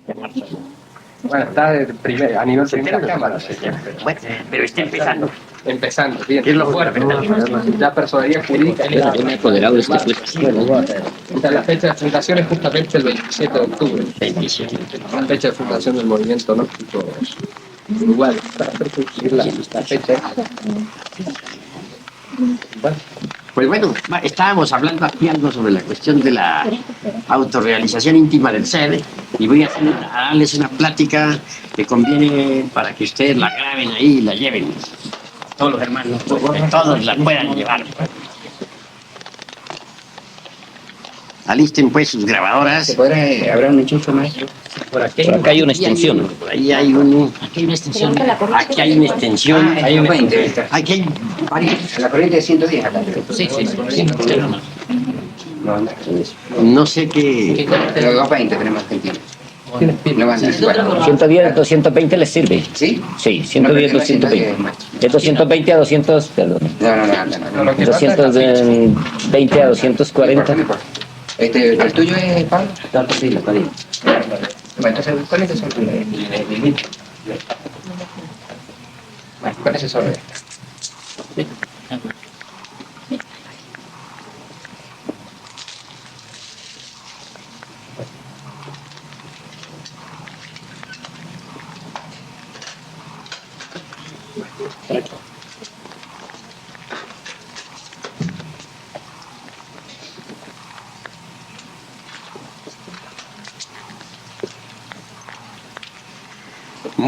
Bueno, está a nivel primera cámara. Bueno, pero está empezando. Empezando, bien. ¿Qué es lo fuerte? Ya personalidad jurídica. Apoderado de este La fecha de fundación es justamente el 27 de octubre. 27. La fecha de fundación del movimiento gnóstico Uruguay. Para perseguir la fecha. Bueno. Pues bueno, estábamos hablando aquí algo sobre la cuestión de la autorrealización íntima del ser y voy a darles una plática que conviene para que ustedes la graben ahí y la lleven. Todos los hermanos, que todos la puedan llevar. Alisten pues sus grabadoras. ¿Habrá un enchufe, maestro? Por acá hay una extensión. Por ahí hay aquí hay una extensión. Aquí hay una extensión. Hay un 20. Aquí hay varias. La corriente de 110 acá. Sí. No sé qué. Los 220 tenemos Argentina. 110, 220 les sirve. ¿Sí? Sí, 110, 220. De 220 a 200, perdón. No. 220 a 240. ¿El tuyo es Pablo? Sí, la padilla. Bueno, entonces con ese son Bueno, con ese son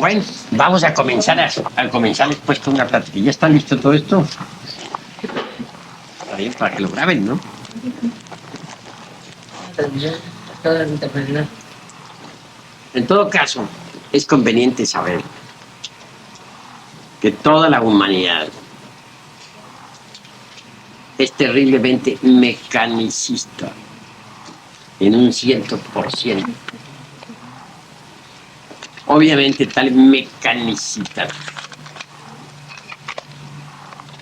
Bueno, vamos a comenzar después con una plática. ¿Ya está listo todo esto? Está bien, para que lo graben, ¿no? En todo caso, es conveniente saber que toda la humanidad es terriblemente mecanicista en un 100%. Obviamente tal mecanicidad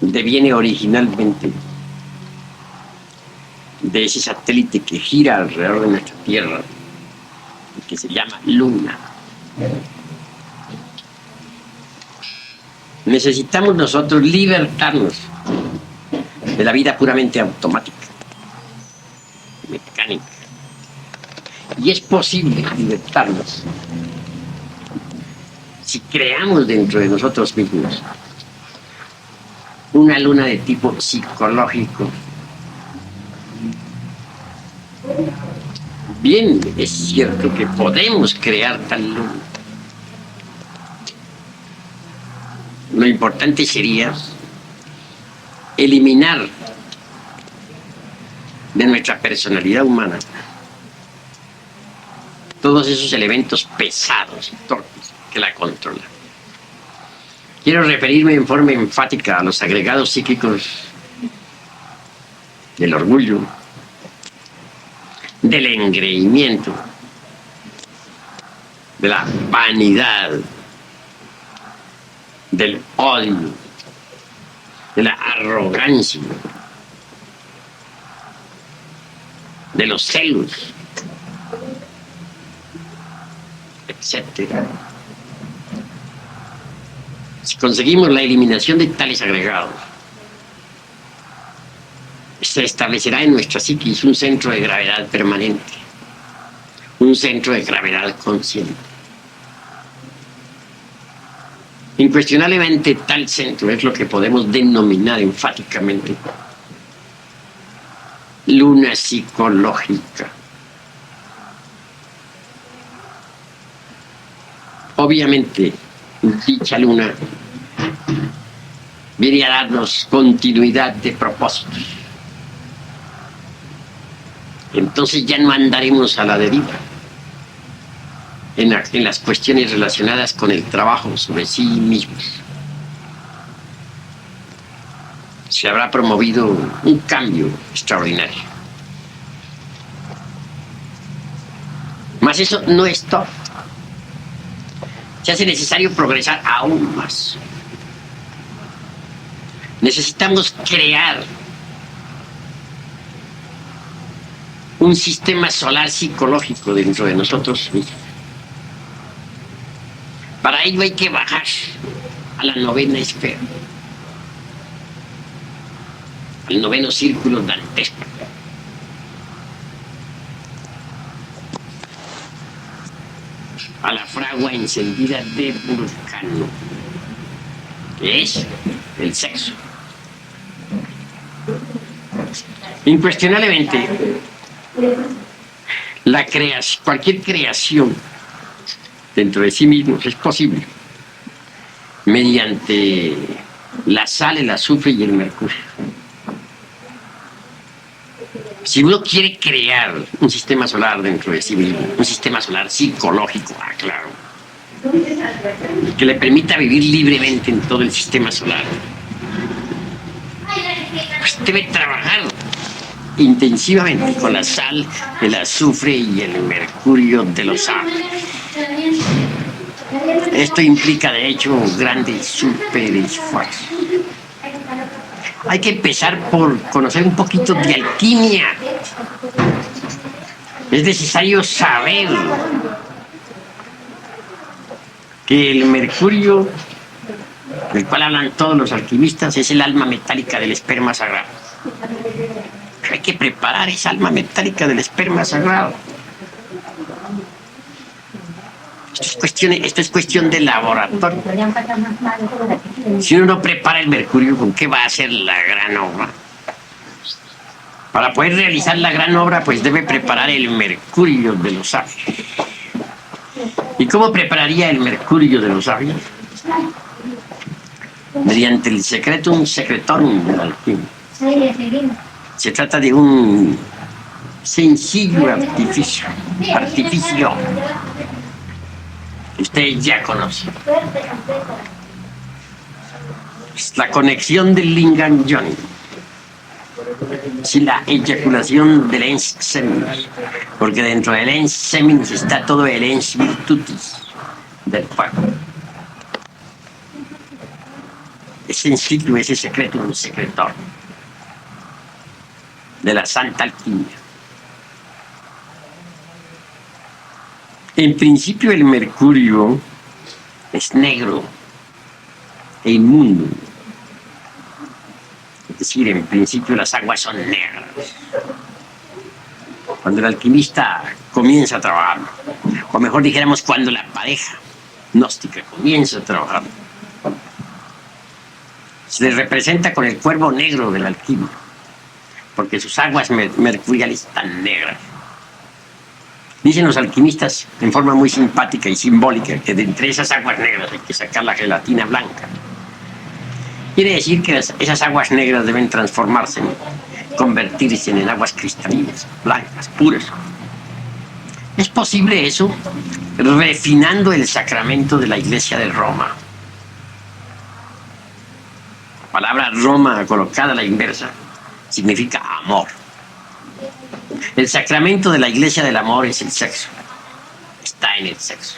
deviene originalmente de ese satélite que gira alrededor de nuestra Tierra y que se llama Luna. Necesitamos nosotros libertarnos de la vida puramente automática, mecánica. Y es posible libertarnos si creamos dentro de nosotros mismos una luna de tipo psicológico. Bien, es cierto que podemos crear tal luna. Lo importante sería eliminar de nuestra personalidad humana todos esos elementos pesados y torpes que la controlan. Quiero referirme en forma enfática a los agregados psíquicos del orgullo, del engreimiento, de la vanidad, del odio, de la arrogancia, de los celos, etcétera. Si conseguimos la eliminación de tales agregados, se establecerá en nuestra psiquis un centro de gravedad permanente, un centro de gravedad consciente. Incuestionablemente tal centro es lo que podemos denominar enfáticamente luna psicológica. Obviamente, dicha luna viene a darnos continuidad de propósitos. Entonces ya no andaremos a la deriva en las cuestiones relacionadas con el trabajo sobre sí mismos. Se habrá promovido un cambio extraordinario. Mas eso no es todo. Se hace necesario progresar aún más. Necesitamos crear un sistema solar psicológico dentro de nosotros mismos. Para ello hay que bajar a la novena esfera, al noveno círculo dantesco. A la fragua encendida de Vulcano, que es el sexo. Incuestionablemente, cualquier creación dentro de sí mismos es posible mediante la sal, el azufre y el mercurio. Si uno quiere crear un sistema solar dentro de sí mismo, un sistema solar psicológico, claro, que le permita vivir libremente en todo el sistema solar, pues debe trabajar intensivamente con la sal, el azufre y el mercurio de los árboles. Esto implica, de hecho, grandes super esfuerzos. Hay que empezar por conocer un poquito de alquimia. Es necesario saber que el mercurio, del cual hablan todos los alquimistas, es el alma metálica del esperma sagrado. Pero hay que preparar esa alma metálica del esperma sagrado. Esto es cuestión de laboratorio. Si uno no prepara el mercurio, ¿con qué va a hacer la gran obra? Para poder realizar la gran obra, pues debe preparar el mercurio de los sabios. ¿Y cómo prepararía el mercurio de los sabios? Mediante el secretum secretorum de la alquimia. Se trata de un sencillo artificio que usted ya conoce. Es la conexión del lingam yoni. Sí, la eyaculación del ens seminis, porque dentro del ens seminis está todo el ens virtutis del fuego. Es sencillo ese secreto, un secretor de la santa alquimia. En principio el mercurio es negro e inmundo. Es decir, en principio las aguas son negras. Cuando el alquimista comienza a trabajar, o mejor dijéramos cuando la pareja gnóstica comienza a trabajar, se le representa con el cuervo negro de la alquimia, porque sus aguas mercuriales están negras. Dicen los alquimistas en forma muy simpática y simbólica que de entre esas aguas negras hay que sacar la gelatina blanca. Quiere decir que esas aguas negras deben transformarse, convertirse en aguas cristalinas, blancas, puras. ¿Es posible eso? Refinando el sacramento de la Iglesia de Roma. La palabra Roma colocada a la inversa significa amor. El sacramento de la Iglesia del amor es el sexo. Está en el sexo.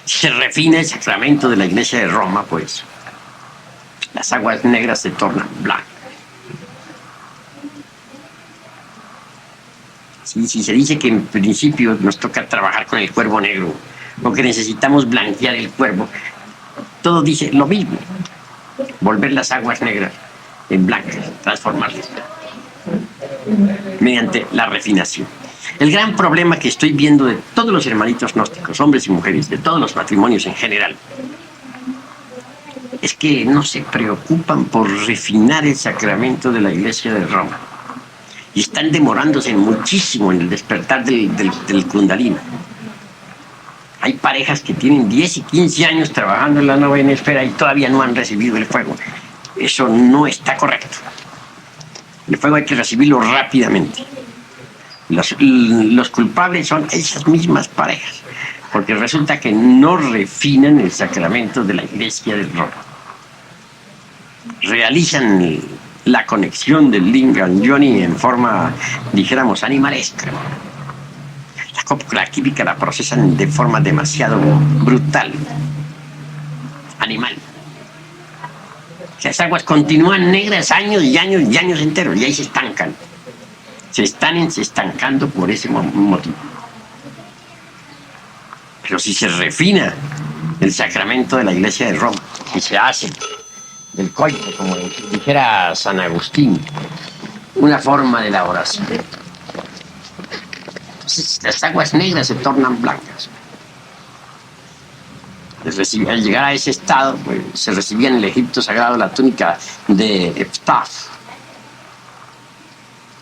Si se refina el sacramento de la Iglesia de Roma, pues las aguas negras se tornan blancas. Si se dice que en principio nos toca trabajar con el cuervo negro, o que necesitamos blanquear el cuervo, todo dice lo mismo. Volver las aguas negras en blancas, transformarlas mediante la refinación. El gran problema que estoy viendo de todos los hermanitos gnósticos, hombres y mujeres, de todos los matrimonios en general, es que no se preocupan por refinar el sacramento de la Iglesia de Roma. Y están demorándose muchísimo en el despertar del Kundalini. Hay parejas que tienen 10 y 15 años trabajando en la novena esfera y todavía no han recibido el fuego. Eso no está correcto. El fuego hay que recibirlo rápidamente. Los culpables son esas mismas parejas, porque resulta que no refinan el sacramento de la Iglesia de Roma. Realizan la conexión del lingam yoni en forma, dijéramos, animalesca. La química la procesan de forma demasiado brutal, animal. Las aguas continúan negras años y años y años enteros y ahí se estancan. Se están estancando por ese motivo. Pero si se refina el sacramento de la Iglesia de Roma, y se hace del coito, como dijera San Agustín, una forma de la oración. Entonces, las aguas negras se tornan blancas. Al llegar a ese estado, pues, se recibía en el Egipto sagrado la túnica de Eftaf,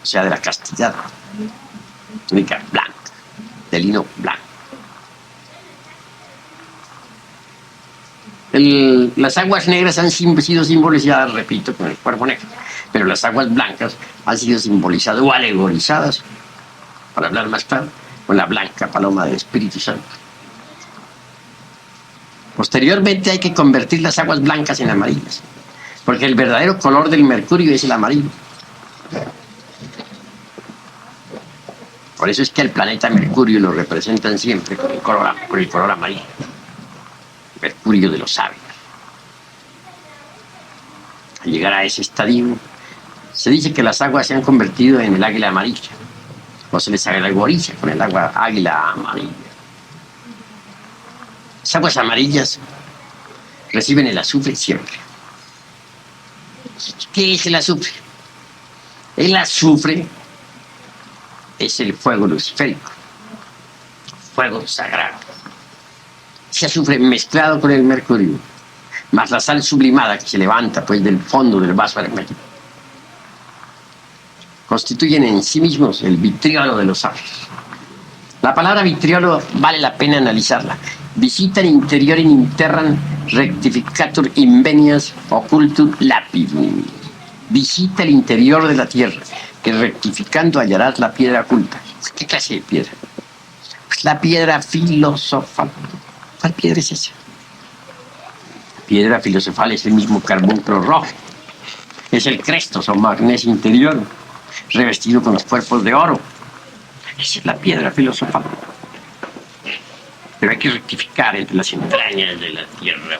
o sea, de la castidad, túnica blanca, de lino blanco. Las aguas negras han sido simbolizadas, repito, con el cuerpo negro, pero las aguas blancas han sido simbolizadas o alegorizadas, para hablar más claro, con la blanca paloma del Espíritu Santo. Posteriormente hay que convertir las aguas blancas en amarillas, porque el verdadero color del mercurio es el amarillo. Por eso es que el planeta Mercurio lo representan siempre con el color amarillo. Mercurio de los sabios. Al llegar a ese estadio, se dice que las aguas se han convertido en el águila amarilla, o se les alegoriza con el agua águila amarilla. Las aguas amarillas reciben el azufre siempre. ¿Qué es el azufre? El azufre es el fuego luciférico, fuego sagrado. Ese azufre mezclado con el mercurio, más la sal sublimada que se levanta pues del fondo del vaso hermético, constituyen en sí mismos el vitriolo de los sabios. La palabra vitriolo vale la pena analizarla. Visitan interiorem interram rectificatur invenias occultur lapidum. Visita el interior de la tierra, que rectificando hallarás la piedra oculta. ¿Qué clase de piedra? Pues la piedra filosofal. ¿Cuál piedra es esa? La piedra filosofal es el mismo carbunclo rojo. Es el crestos o magnesio interior, revestido con los cuerpos de oro. Esa es la piedra filosofal. Pero hay que rectificar entre las entrañas de la tierra,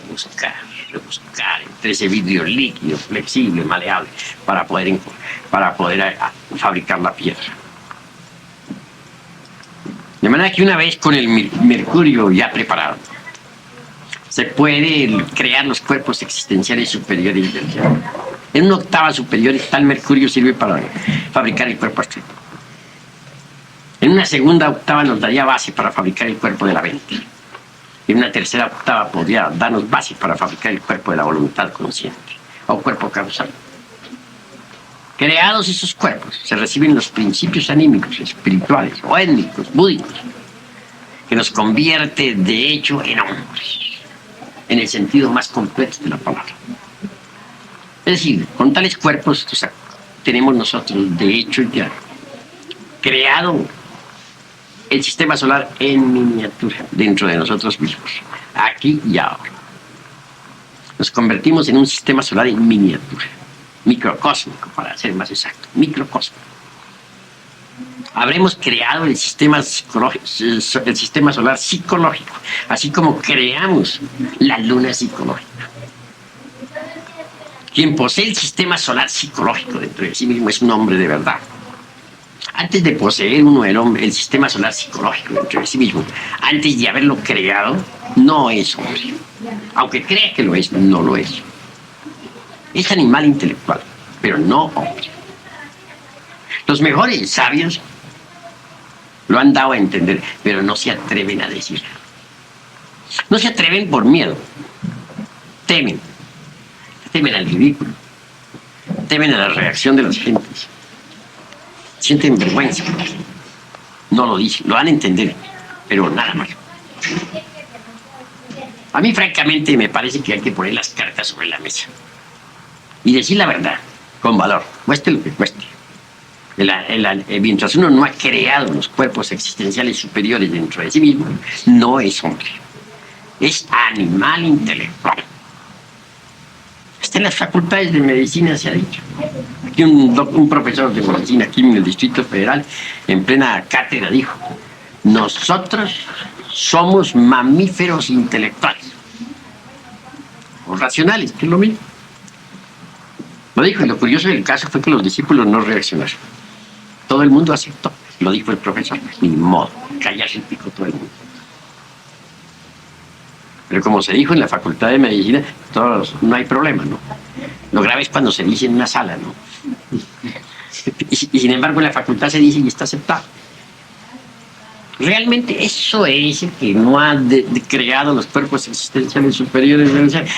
rebuscar entre ese vidrio líquido, flexible, maleable, para poder fabricar la piedra. De manera que una vez con el mercurio ya preparado, se puede crear los cuerpos existenciales superiores del cielo. En una octava superior, tal mercurio sirve para fabricar el cuerpo astral. En una segunda octava nos daría base para fabricar el cuerpo de la mente. En una tercera octava podría darnos base para fabricar el cuerpo de la voluntad consciente, o cuerpo causal. Creados esos cuerpos, se reciben los principios anímicos, espirituales o étnicos, búdicos, que nos convierte de hecho en hombres, en el sentido más completo de la palabra. Es decir, con tales cuerpos tenemos nosotros de hecho ya creado el sistema solar en miniatura dentro de nosotros mismos, aquí y ahora. Nos convertimos en un sistema solar en miniatura, microcósmico para ser más exacto, microcósmico. Habremos creado el sistema solar psicológico, así como creamos la luna psicológica. Quien posee el sistema solar psicológico dentro de sí mismo es un hombre de verdad. Antes de poseer uno el sistema solar psicológico dentro de sí mismo, antes de haberlo creado, no es hombre. Aunque crea que lo es, no lo es. Es animal intelectual, pero no hombre. Los mejores sabios lo han dado a entender, pero no se atreven a decirlo. No se atreven por miedo. Temen. Temen al ridículo. Temen a la reacción de las gentes. Sienten vergüenza. No lo dicen, lo van a entender, pero nada más. A mí, francamente, me parece que hay que poner las cartas sobre la mesa y decir la verdad, con valor, cueste lo que cueste. Mientras uno no ha creado los cuerpos existenciales superiores dentro de sí mismo, no es hombre. Es animal intelectual. Hasta en las facultades de medicina se ha dicho. Aquí un profesor de medicina aquí en el Distrito Federal, en plena cátedra, dijo: nosotros somos mamíferos intelectuales o racionales, que es lo mismo. Lo dijo, y lo curioso del caso fue que los discípulos no reaccionaron. Todo el mundo aceptó. Lo dijo el profesor. Ni modo, callarse el pico todo el mundo. Pero como se dijo en la Facultad de Medicina, no hay problema, ¿no? Lo grave es cuando se dice en una sala, ¿no? Y sin embargo en la facultad se dice y está aceptado. Realmente eso es el que no ha creado los cuerpos existenciales superiores.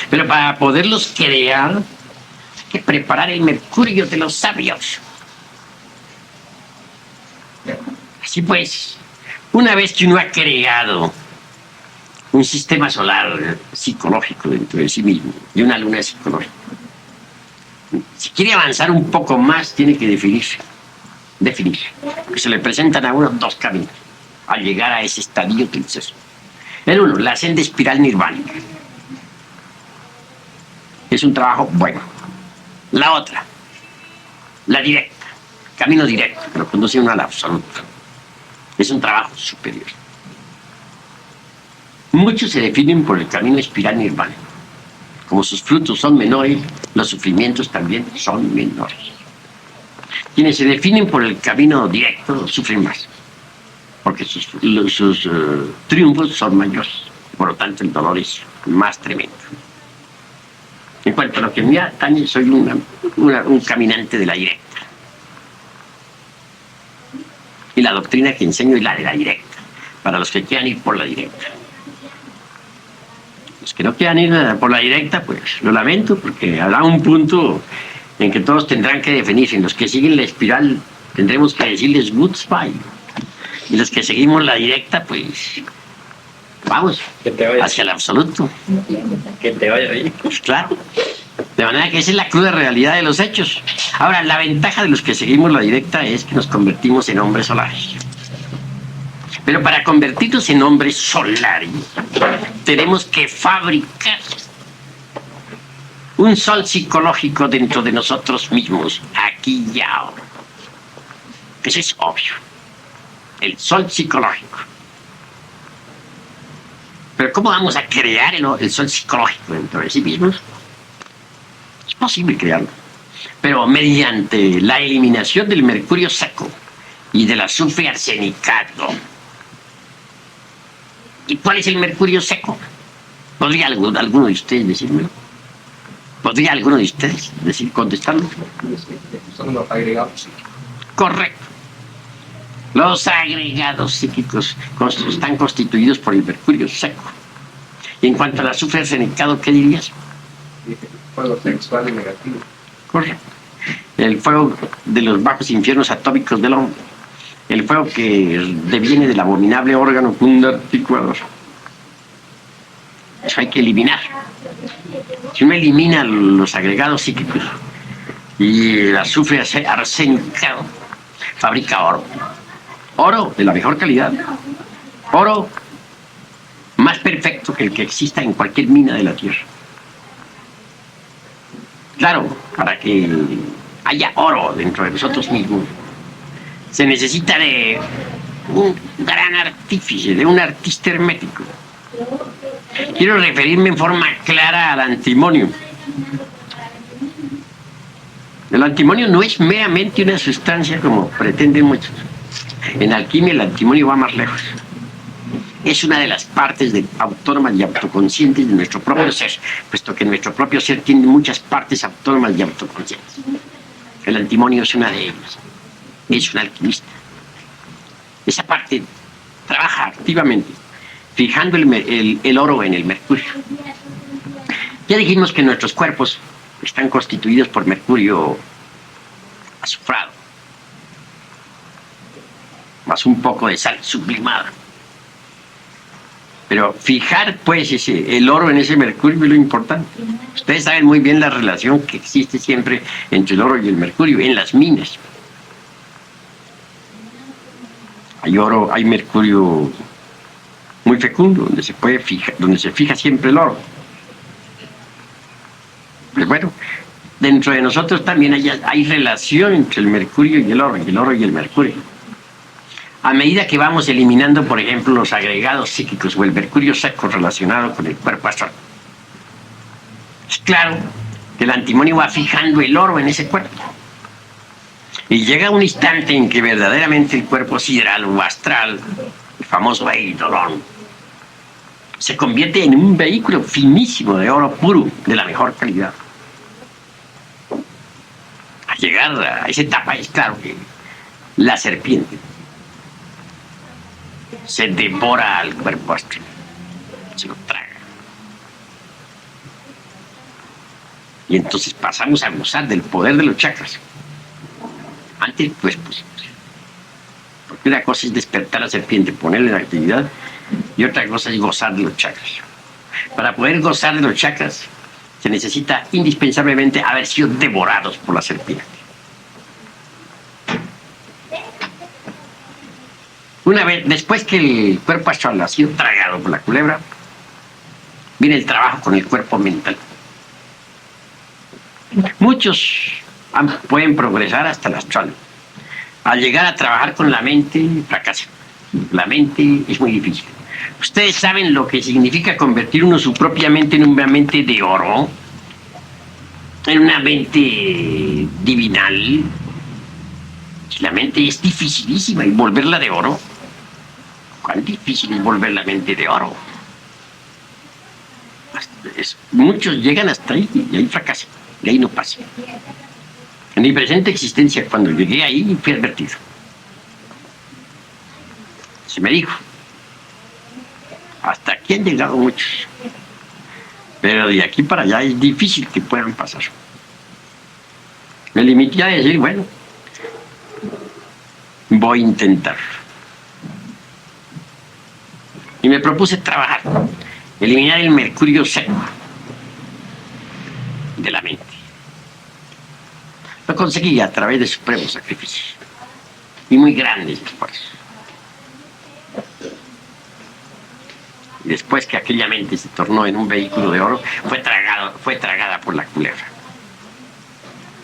Pero para poderlos crear, hay que preparar el mercurio de los sabios. Así pues, una vez que uno ha creado un sistema solar psicológico dentro de sí mismo y una luna psicológica, si quiere avanzar un poco más, tiene que definir. Porque se le presentan a uno dos caminos al llegar a ese estadio del ser. El uno, la senda espiral nirvánica. Es un trabajo bueno. La otra, la directa, camino directo, pero conduce a uno al absoluto. Es un trabajo superior. Muchos se definen por el camino espiral nirvánico. Como sus frutos son menores, los sufrimientos también son menores. Quienes se definen por el camino directo sufren más, porque sus triunfos son mayores. Por lo tanto, el dolor es más tremendo. En cuanto a lo que me atañe, soy un caminante de la directa. Y la doctrina que enseño es la de la directa, para los que quieran ir por la directa. Los que no quieran ir por la directa, pues lo lamento, porque habrá un punto en que todos tendrán que definirse. Los que siguen la espiral tendremos que decirles goodbye. Y los que seguimos la directa, pues vamos hacia el absoluto. Que te vaya bien. Pues claro. De manera que esa es la cruda realidad de los hechos. Ahora, la ventaja de los que seguimos la directa es que nos convertimos en hombres solares. Pero para convertirnos en hombres solares, tenemos que fabricar un sol psicológico dentro de nosotros mismos, aquí y ahora. Eso es obvio. El sol psicológico. Pero ¿cómo vamos a crear el sol psicológico dentro de sí mismos? Es posible crearlo, pero mediante la eliminación del mercurio seco y del azufre arsenicado. ¿Y cuál es el mercurio seco? ¿Podría alguno de ustedes decírmelo? ¿Podría alguno de ustedes contestarlo? Son los agregados. Correcto. Los agregados psíquicos están constituidos por el mercurio seco. Y en cuanto al azufre arsenicado, ¿qué dirías? Fuego sexual y negativo. Correcto. El fuego de los bajos infiernos atómicos del hombre. El fuego que deviene del abominable órgano articulador. Eso hay que eliminar. Si uno elimina los agregados psíquicos y el azufre arsenicado, fabrica oro. Oro de la mejor calidad. Oro más perfecto que el que exista en cualquier mina de la tierra. Claro, para que haya oro dentro de nosotros mismos, se necesita de un gran artífice, de un artista hermético. Quiero referirme en forma clara al antimonio. El antimonio no es meramente una sustancia como pretenden muchos. En alquimia el antimonio va más lejos. Es una de las partes autónomas y autoconscientes de nuestro propio ser, puesto que nuestro propio ser tiene muchas partes autónomas y autoconscientes. El antimonio es una de ellas. Es un alquimista. Esa parte trabaja activamente, fijando el oro en el mercurio. Ya dijimos que nuestros cuerpos están constituidos por mercurio azufrado, más un poco de sal sublimada. Pero fijar, pues, el oro en ese mercurio es lo importante. Ustedes saben muy bien la relación que existe siempre entre el oro y el mercurio en las minas. Hay oro, hay mercurio muy fecundo, donde se puede fijar, donde se fija siempre el oro. Pues bueno, dentro de nosotros también hay relación entre el mercurio y el oro y el mercurio. A medida que vamos eliminando, por ejemplo, los agregados psíquicos o el mercurio seco relacionado con el cuerpo astral, es claro que el antimonio va fijando el oro en ese cuerpo. Y llega un instante en que verdaderamente el cuerpo sideral o astral, el famoso eidolon, se convierte en un vehículo finísimo de oro puro, de la mejor calidad. Al llegar a esa etapa es claro que la serpiente se devora al cuerpo astral, se lo traga. Y entonces pasamos a gozar del poder de los chakras. Antes, pues, porque una cosa es despertar a la serpiente, ponerle en actividad, y otra cosa es gozar de los chakras. Para poder gozar de los chakras, se necesita indispensablemente haber sido devorados por la serpiente. Una vez, después que el cuerpo astral ha sido tragado por la culebra, viene el trabajo con el cuerpo mental. Muchos pueden progresar hasta el astral. Al llegar a trabajar con la mente, fracasan. La mente es muy difícil. Ustedes saben lo que significa convertir uno su propia mente en una mente de oro, en una mente divinal. La mente es dificilísima y volverla de oro. ¿Cuán difícil es volver la mente de oro? Muchos llegan hasta ahí y ahí fracasan, y ahí no pasan. En mi presente existencia, cuando llegué ahí, fui advertido. Se me dijo, hasta aquí han llegado muchos, pero de aquí para allá es difícil que puedan pasar. Me limité a decir, bueno, voy a intentar. Y me propuse trabajar, eliminar el mercurio seco de la mente. Lo conseguí a través de supremos sacrificios y muy grandes esfuerzos. Y después que aquella mente se tornó en un vehículo de oro, fue tragada por la culebra.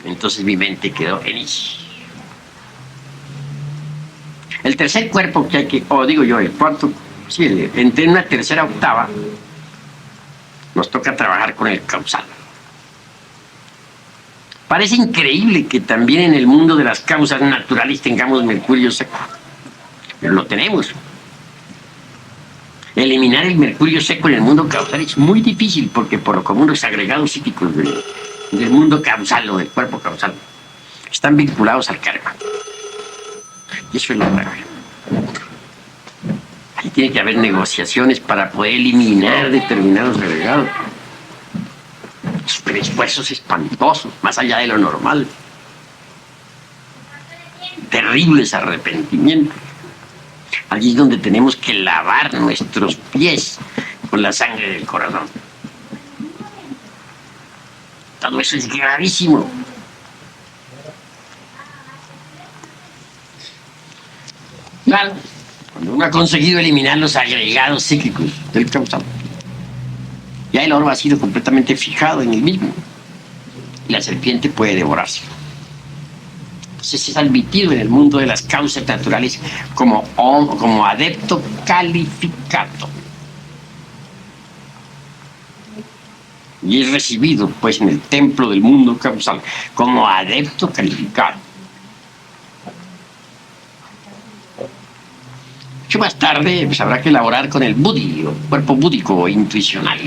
Entonces mi mente quedó en Ishi. El tercer cuerpo que hay que, digo yo, el cuarto, sí, entré en una tercera octava, nos toca trabajar con el causal. Parece increíble que también en el mundo de las causas naturales tengamos mercurio seco, pero lo tenemos. Eliminar el mercurio seco en el mundo causal es muy difícil porque por lo común los agregados psíquicos del mundo causal o del cuerpo causal están vinculados al karma. Y eso es lo grave. Ahí tiene que haber negociaciones para poder eliminar determinados agregados. Super esfuerzos espantosos, más allá de lo normal. Terribles arrepentimientos. Allí es donde tenemos que lavar nuestros pies con la sangre del corazón. Todo eso es gravísimo. Claro, cuando uno ha conseguido eliminar los agregados psíquicos del causal, ya el oro ha sido completamente fijado en el mismo y la serpiente puede devorarse. Entonces es admitido en el mundo de las causas naturales como adepto calificado. Y es recibido pues en el templo del mundo causal como adepto calificado. Mucho más tarde pues, habrá que elaborar con el buddhi, o cuerpo búdico o intuicional,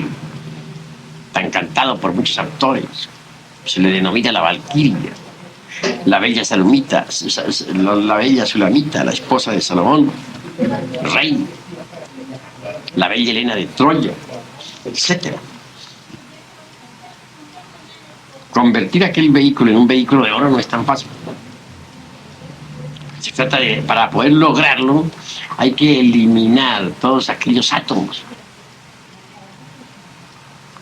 tan cantado por muchos autores. Se le denomina la Valquiria, la bella Salomita, la bella Sulamita, la esposa de Salomón, rey, la bella Helena de Troya, etc. Convertir aquel vehículo en un vehículo de oro no es tan fácil. Se trata de, para poder lograrlo, hay que eliminar todos aquellos átomos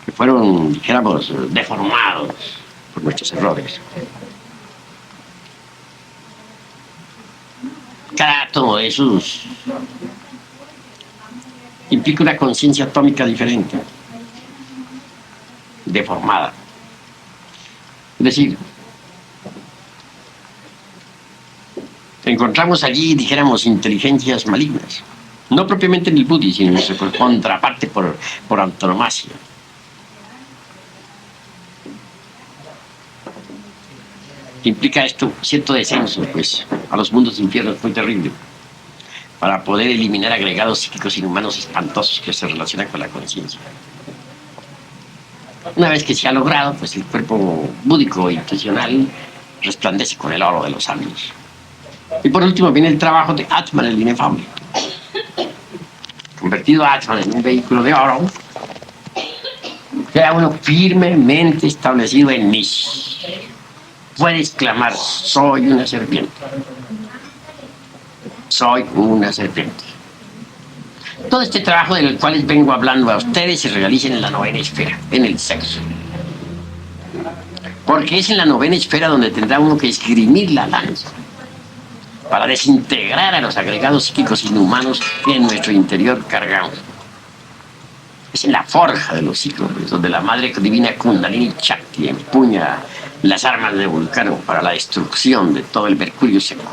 que fueron, dijéramos, deformados por nuestros errores. Cada átomo de esos implica una conciencia atómica diferente, deformada. Es decir, encontramos allí, dijéramos, inteligencias malignas. No propiamente en el Buddhi, sino en su contraparte por antonomasia. Implica esto cierto descenso, pues, a los mundos infiernos muy terrible. para poder eliminar agregados psíquicos inhumanos espantosos que se relacionan con la conciencia. Una vez que se ha logrado, pues el cuerpo búdico intencional resplandece con el oro de los sabios. Y por último viene el trabajo de Atman, el inefable. Convertido a Atman en un vehículo de oro, queda uno firmemente establecido en mí. Puedes clamar, soy una serpiente. Soy una serpiente. Todo este trabajo del cual les vengo hablando a ustedes se realiza en la novena esfera, en el sexo. Porque es en la novena esfera donde tendrá uno que esgrimir la lanza para desintegrar a los agregados psíquicos inhumanos que en nuestro interior cargamos. Es en la forja de los cíclopes donde la madre divina Kundalini Shakti empuña las armas de Vulcano para la destrucción de todo el mercurio seco.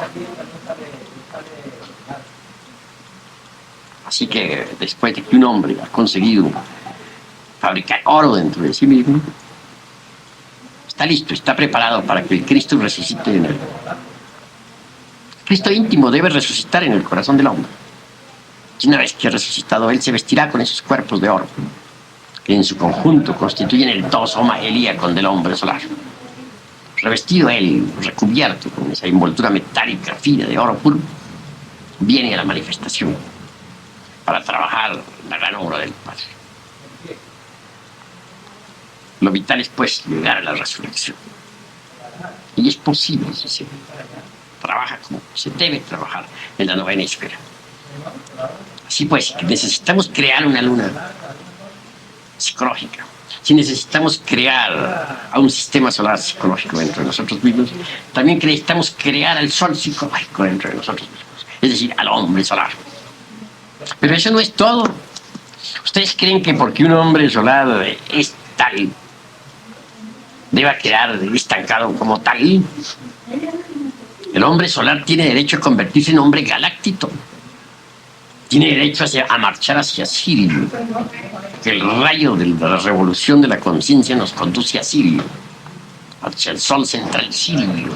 Así que después de que un hombre ha conseguido fabricar oro dentro de sí mismo, está listo, está preparado para que el Cristo resucite en él. Cristo íntimo debe resucitar en el corazón del hombre. Y una vez que ha resucitado, él se vestirá con esos cuerpos de oro, que en su conjunto constituyen el tosoma helíaco del hombre solar. Revestido él, recubierto con esa envoltura metálica fina de oro puro, viene a la manifestación para trabajar la gran obra del Padre. Lo vital es, pues, llegar a la resurrección. Y es posible si se trabaja como se debe trabajar en la novena esfera. Así pues, necesitamos crear una luna psicológica. Si necesitamos crear a un sistema solar psicológico dentro de nosotros mismos, también necesitamos crear al sol psicológico dentro de nosotros mismos, es decir, al hombre solar. Pero eso no es todo. ¿Ustedes creen que porque un hombre solar es tal, deba quedar estancado como tal? El hombre solar tiene derecho a convertirse en hombre galáctico. Tiene derecho a marchar hacia Sirio. Que el rayo de la revolución de la conciencia nos conduce a Sirio, hacia el sol central Sirio,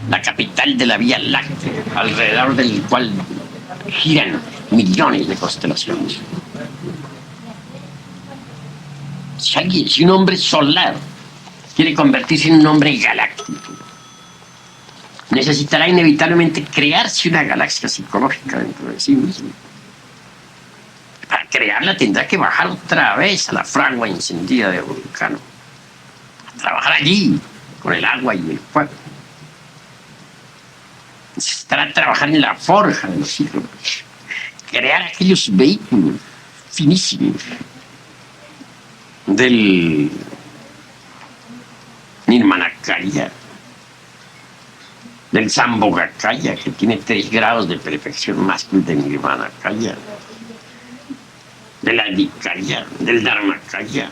la capital de la Vía Láctea, alrededor del cual giran millones de constelaciones. Si un hombre solar quiere convertirse en un hombre galáctico, necesitará inevitablemente crearse una galaxia psicológica dentro de sí mismo. Para crearla tendrá que bajar otra vez a la fragua encendida de Vulcano, a trabajar allí con el agua y el fuego. Necesitará trabajar en la forja de los cíclopes, crear aquellos vehículos finísimos del Nirmanakaya, del Sambhogakaya, que tiene 3 grados de perfección más que el de Nirmanakaya, del Adhikaya, del Dharmakaya.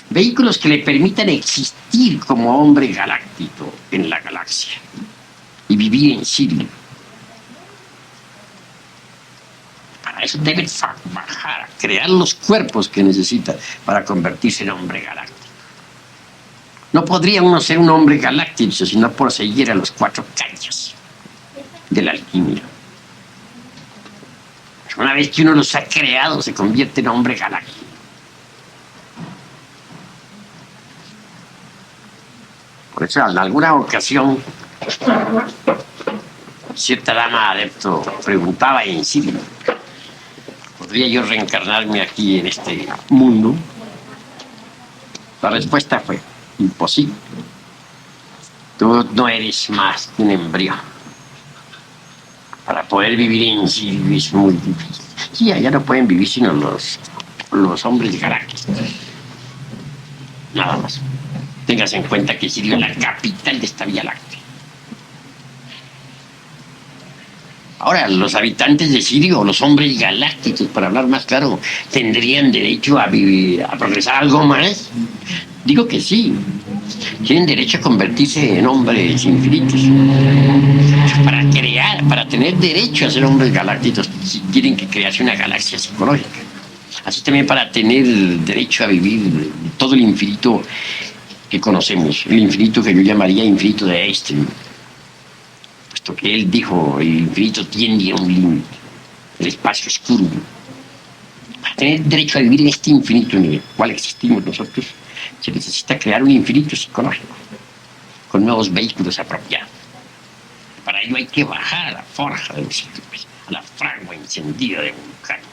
Vehículos que le permitan existir como hombre galáctico en la galaxia y vivir en Sirio. Para eso debe bajar, crear los cuerpos que necesita para convertirse en hombre galáctico. No podría uno ser un hombre galáctico si no poseyera los 4 kayas de la alquimia. Una vez que uno los ha creado, se convierte en hombre galáctico. Por eso, en alguna ocasión, cierta dama adepto preguntaba en sí: ¿podría yo reencarnarme aquí en este mundo? La respuesta fue: imposible. Tú no eres más que un embrión. Para poder vivir en Sirio es muy difícil. Sí, allá no pueden vivir sino los hombres galácticos. Nada más. Tengas en cuenta que Sirio es la capital de esta Vía Láctea. Ahora, los habitantes de Sirio, los hombres galácticos, para hablar más claro, ¿tendrían derecho a vivir, a progresar algo más? Digo que sí. Tienen derecho a convertirse en hombres infinitos. Para tener derecho a ser hombres galácticos, tienen que crearse una galaxia psicológica. Así también para tener derecho a vivir todo el infinito que conocemos, el infinito que yo llamaría infinito de Einstein. Pues puesto que él dijo el infinito tiene un límite, el espacio oscuro. Para tener derecho a vivir en este infinito en el cual existimos nosotros, se necesita crear un infinito psicológico, con nuevos vehículos apropiados. Para ello hay que bajar a la forja de los cíclopes, a la fragua encendida de Vulcano.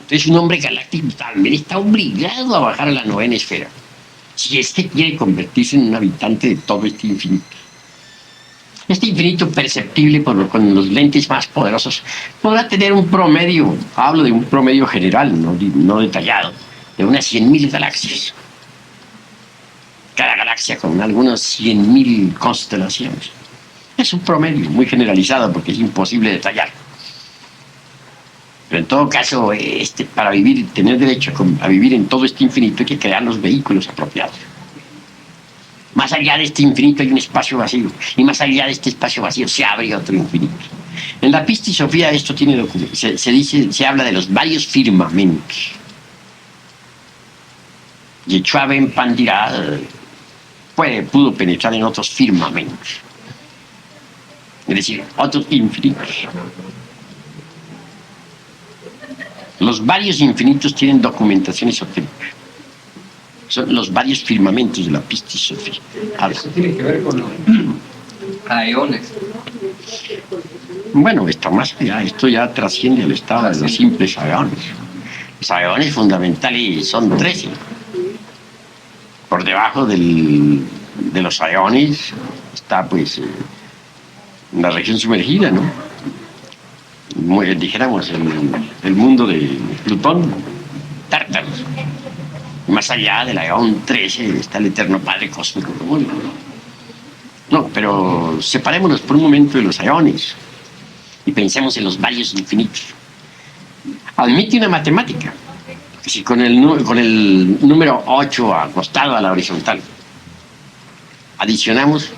Entonces un hombre galáctico también está obligado a bajar a la novena esfera, si es que quiere convertirse en un habitante de todo este infinito. Este infinito perceptible con los lentes más poderosos podrá tener un promedio, hablo de un promedio general, no detallado, de unas 100.000 galaxias. Cada galaxia con algunos 100.000 constelaciones. Es un promedio muy generalizado porque es imposible detallar. Pero en todo caso, para vivir, tener derecho a vivir en todo este infinito hay que crear los vehículos apropiados. Más allá de este infinito hay un espacio vacío, y más allá de este espacio vacío se abre otro infinito. En la Pistisofía esto tiene se habla de los varios firmamentos. Yeshua Ben Pandira pudo penetrar en otros firmamentos, es decir, otros infinitos. Los varios infinitos tienen documentación esotérica. Son los varios firmamentos de la Pistisofía. Eso tiene que ver con los aeones. Bueno, esto más allá, esto ya trasciende el estado de los simples aeones. Los aeones fundamentales son 13. Por debajo de los aeones está pues la región sumergida, ¿no? Dijéramos el mundo de Plutón, Tártaro. Más allá del aeón 13 está el eterno Padre Cósmico común. No, pero separémonos por un momento de los aeones y pensemos en los varios infinitos. Admite una matemática, que si con el número 8 acostado a la horizontal adicionamos,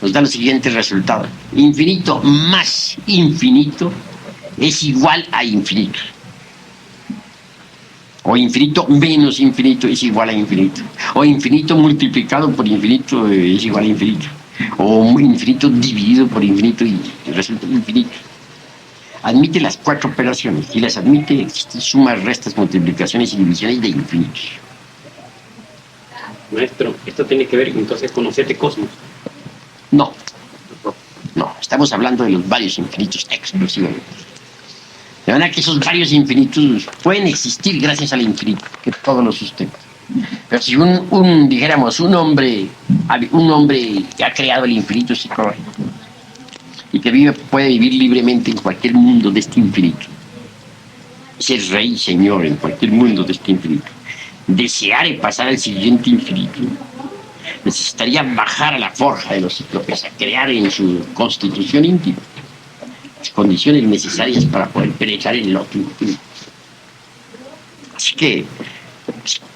nos da los siguientes resultados. Infinito más infinito es igual a infinito. O infinito menos infinito es igual a infinito. O infinito multiplicado por infinito es igual a infinito. O infinito dividido por infinito y resulta infinito. Admite las 4 operaciones. Y las admite, existen sumas, restas, multiplicaciones y divisiones de infinitos. Maestro, esto tiene que ver entonces con los 7 cosmos. No, estamos hablando de los varios infinitos exclusivamente. De manera que esos varios infinitos pueden existir gracias al infinito, que todo lo sustenta. Pero si dijéramos, un hombre que ha creado el infinito psicológico y que puede vivir libremente en cualquier mundo de este infinito, ser rey y señor en cualquier mundo de este infinito, deseare pasar al siguiente infinito, necesitaría bajar a la forja de los cíclopes, a crear en su constitución íntima las condiciones necesarias para poder penetrar en el otro infinito. Así que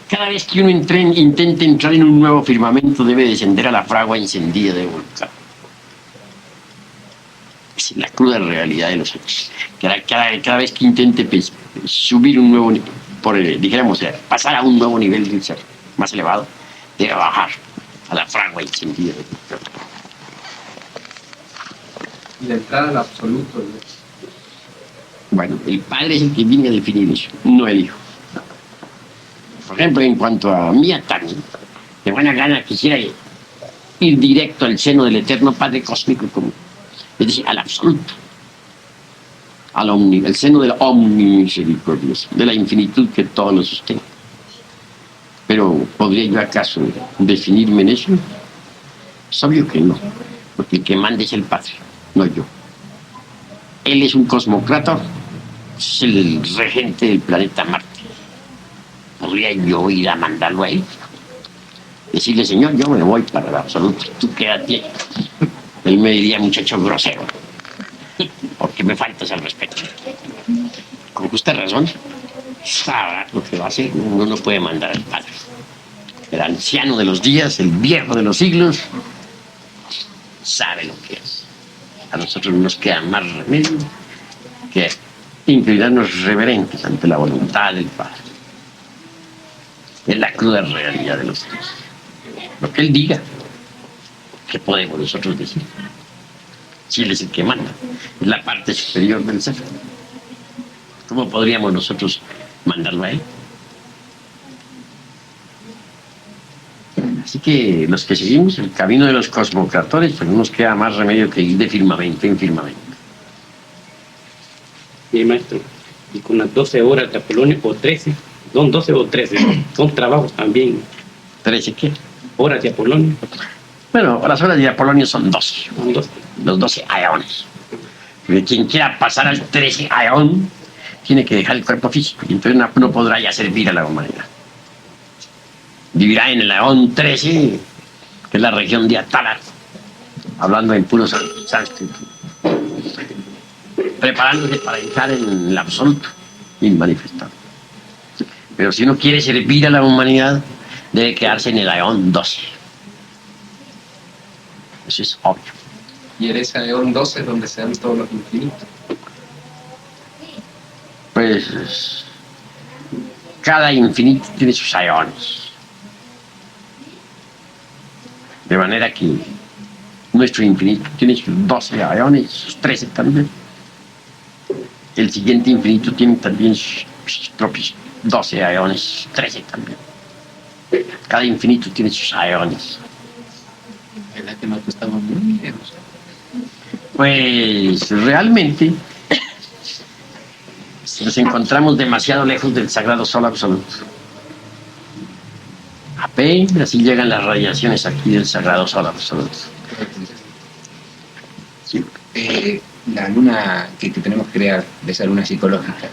cada vez que uno intente entrar en un nuevo firmamento debe descender a la fragua encendida de Vulcano. Es la cruda realidad de los hechos. Cada vez que intente subir un nuevo dijéramos, pasar a un nuevo nivel del ser más elevado, debe bajar a la fragua encendida de Vulcano. Y la entrada al absoluto. Bueno, el padre es el que viene a definir eso, no el hijo. Por ejemplo, en cuanto a mí, Atani, de buena gana quisiera ir directo al seno del eterno Padre Cósmico común, es decir, al absoluto, al seno del omnimisericordioso, de la infinitud que todo lo sostiene. Pero, ¿podría yo acaso definirme en eso? Es obvio que no, porque el que manda es el Padre, no yo. Él es un cosmocrátor, es el regente del planeta Marte. ¿Podría yo ir a mandarlo a él? Decirle, señor, yo me voy para el absoluto, tú quédate. Él me diría, muchacho grosero, porque me faltas al respeto. Con justa razón, sabrá lo que va a hacer. Uno no puede mandar al Padre. El anciano de los días, el viejo de los siglos, sabe lo que es. A nosotros no nos queda más remedio que inclinarnos reverentes ante la voluntad del Padre. Es la cruda realidad de los hechos. Lo que Él diga, ¿qué podemos nosotros decir? Si él es el que manda, es la parte superior del ser. ¿Cómo podríamos nosotros mandarlo a él? Así que los que seguimos el camino de los cosmocratores, pues no nos queda más remedio que ir de firmamento en firmamento. Mi maestro, y con las 12 horas de Apolonio, o 13, son 12 o 13, son trabajos también, 13 qué. horas de Apolonio, Bueno, las horas de Apolonio son 12, son 12. los 12 aeones. Porque quien quiera pasar al 13 aeón tiene que dejar el cuerpo físico y entonces no podrá ya servir a la humanidad. Vivirá en el aeón 13, que es la región de Atala, hablando en puro sánscrito, preparándose para entrar en el absoluto inmanifestado. Pero si uno quiere servir a la humanidad, debe quedarse en el aeón 12. Eso es obvio. Y en ese Eón 12 donde se dan todos los infinitos. Pues cada infinito tiene sus aeones. De manera que nuestro infinito tiene sus 12 aeones, sus 13 también. El siguiente infinito tiene también sus propios 12 aeones, sus 13 también. Cada infinito tiene sus aeones. ¿Verdad que nosotros estamos muy lejos? Pues realmente nos encontramos demasiado lejos del sagrado sol absoluto. Apenas así llegan las radiaciones aquí del sagrado sol absoluto. Sí. La luna que tenemos que crear, de esa luna psicológica,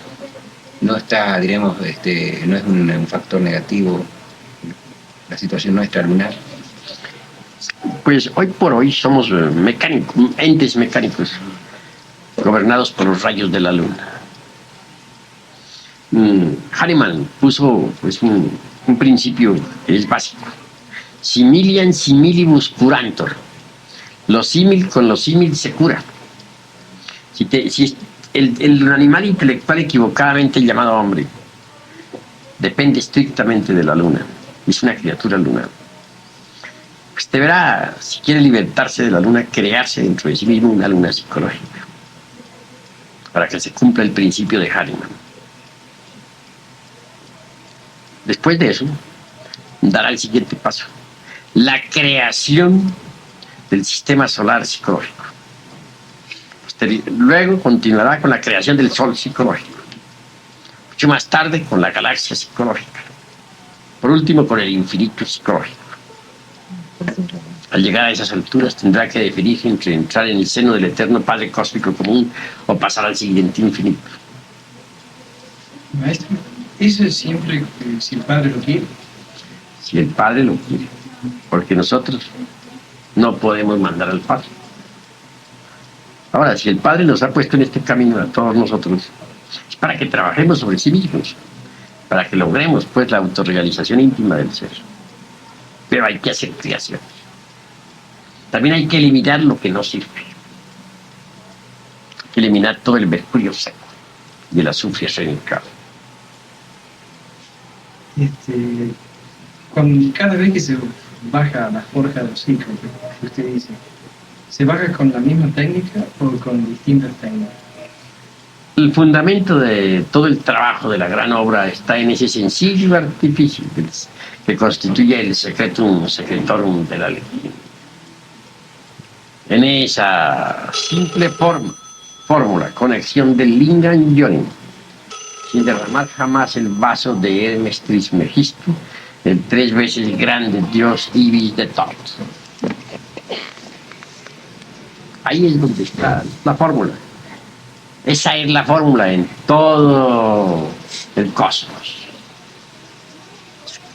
no está, diremos, no es un factor negativo la situación nuestra lunar. Pues hoy por hoy somos mecánicos, entes mecánicos, gobernados por los rayos de la luna. Hahnemann puso pues, un principio que es básico. Similian similibus curantor. Lo símil con lo símil se cura. Si el animal intelectual equivocadamente llamado hombre depende estrictamente de la luna, es una criatura lunar, pues deberá, si quiere libertarse de la luna, crearse dentro de sí mismo una luna psicológica para que se cumpla el principio de Hahnemann. Después de eso, dará el siguiente paso: la creación del sistema solar psicológico. Luego continuará con la creación del sol psicológico. Mucho más tarde con la galaxia psicológica. Por último con el infinito psicológico. Al llegar a esas alturas tendrá que definir entre entrar en el seno del eterno Padre Cósmico Común o pasar al siguiente infinito. Maestro, ¿eso es siempre si el Padre lo quiere? Si el Padre lo quiere. Porque nosotros no podemos mandar al Padre. Ahora, si el Padre nos ha puesto en este camino a todos nosotros, es para que trabajemos sobre sí mismos, para que logremos pues la autorrealización íntima del ser. Pero hay que hacer creaciones. También hay que eliminar lo que no sirve. Hay que eliminar todo el mercurio seco y el azufre renicado. Cada vez que se baja la forja del ciclo, que usted dice, ¿se baja con la misma técnica o con distintas técnicas? El fundamento de todo el trabajo de la gran obra está en ese sencillo artificio que constituye el secretum secretorum de la ley. En esa simple fórmula, conexión del Lingam Yonim, sin derramar jamás el vaso de Hermes Trismegisto, el 3 veces grande Dios Ibis de Tot. Ahí es donde está la fórmula. Esa es la fórmula en todo el cosmos.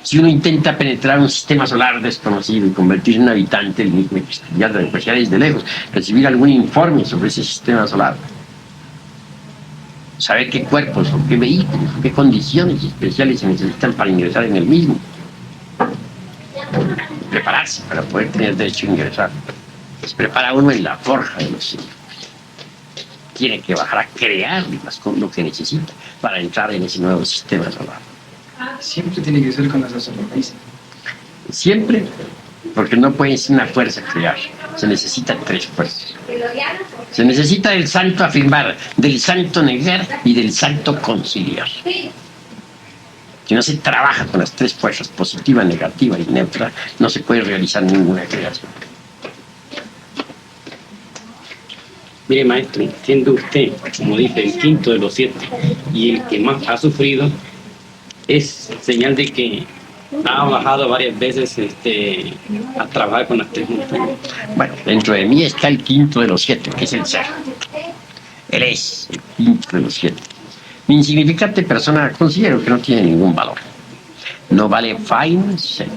Si uno intenta penetrar un sistema solar desconocido y convertirse en un habitante del mismo, estudiar desde lejos, recibir algún informe sobre ese sistema solar, saber qué cuerpos o qué vehículos o qué condiciones especiales se necesitan para ingresar en el mismo, prepararse para poder tener derecho a ingresar. Se prepara uno en la forja de los siglos. Tiene que bajar a crear lo que necesita para entrar en ese nuevo sistema solar. Siempre tiene que ser con la sacerdotisa. Siempre, porque no puede ser una fuerza crear. se necesitan tres fuerzas. Se necesita del santo afirmar, del santo negar y del santo conciliar. Si no se trabaja con las tres fuerzas, positiva, negativa y neutra, no se puede realizar ninguna creación. Mire, maestro, siendo usted, como dice, el quinto de los 7 y el que más ha sufrido, es señal de que ha bajado varias veces a trabajar con las tres montañas. Bueno, dentro de mí está el quinto de los 7, que es el ser. Él es el quinto de los 7. Mi insignificante persona considero que no tiene ningún valor. No vale fain ser.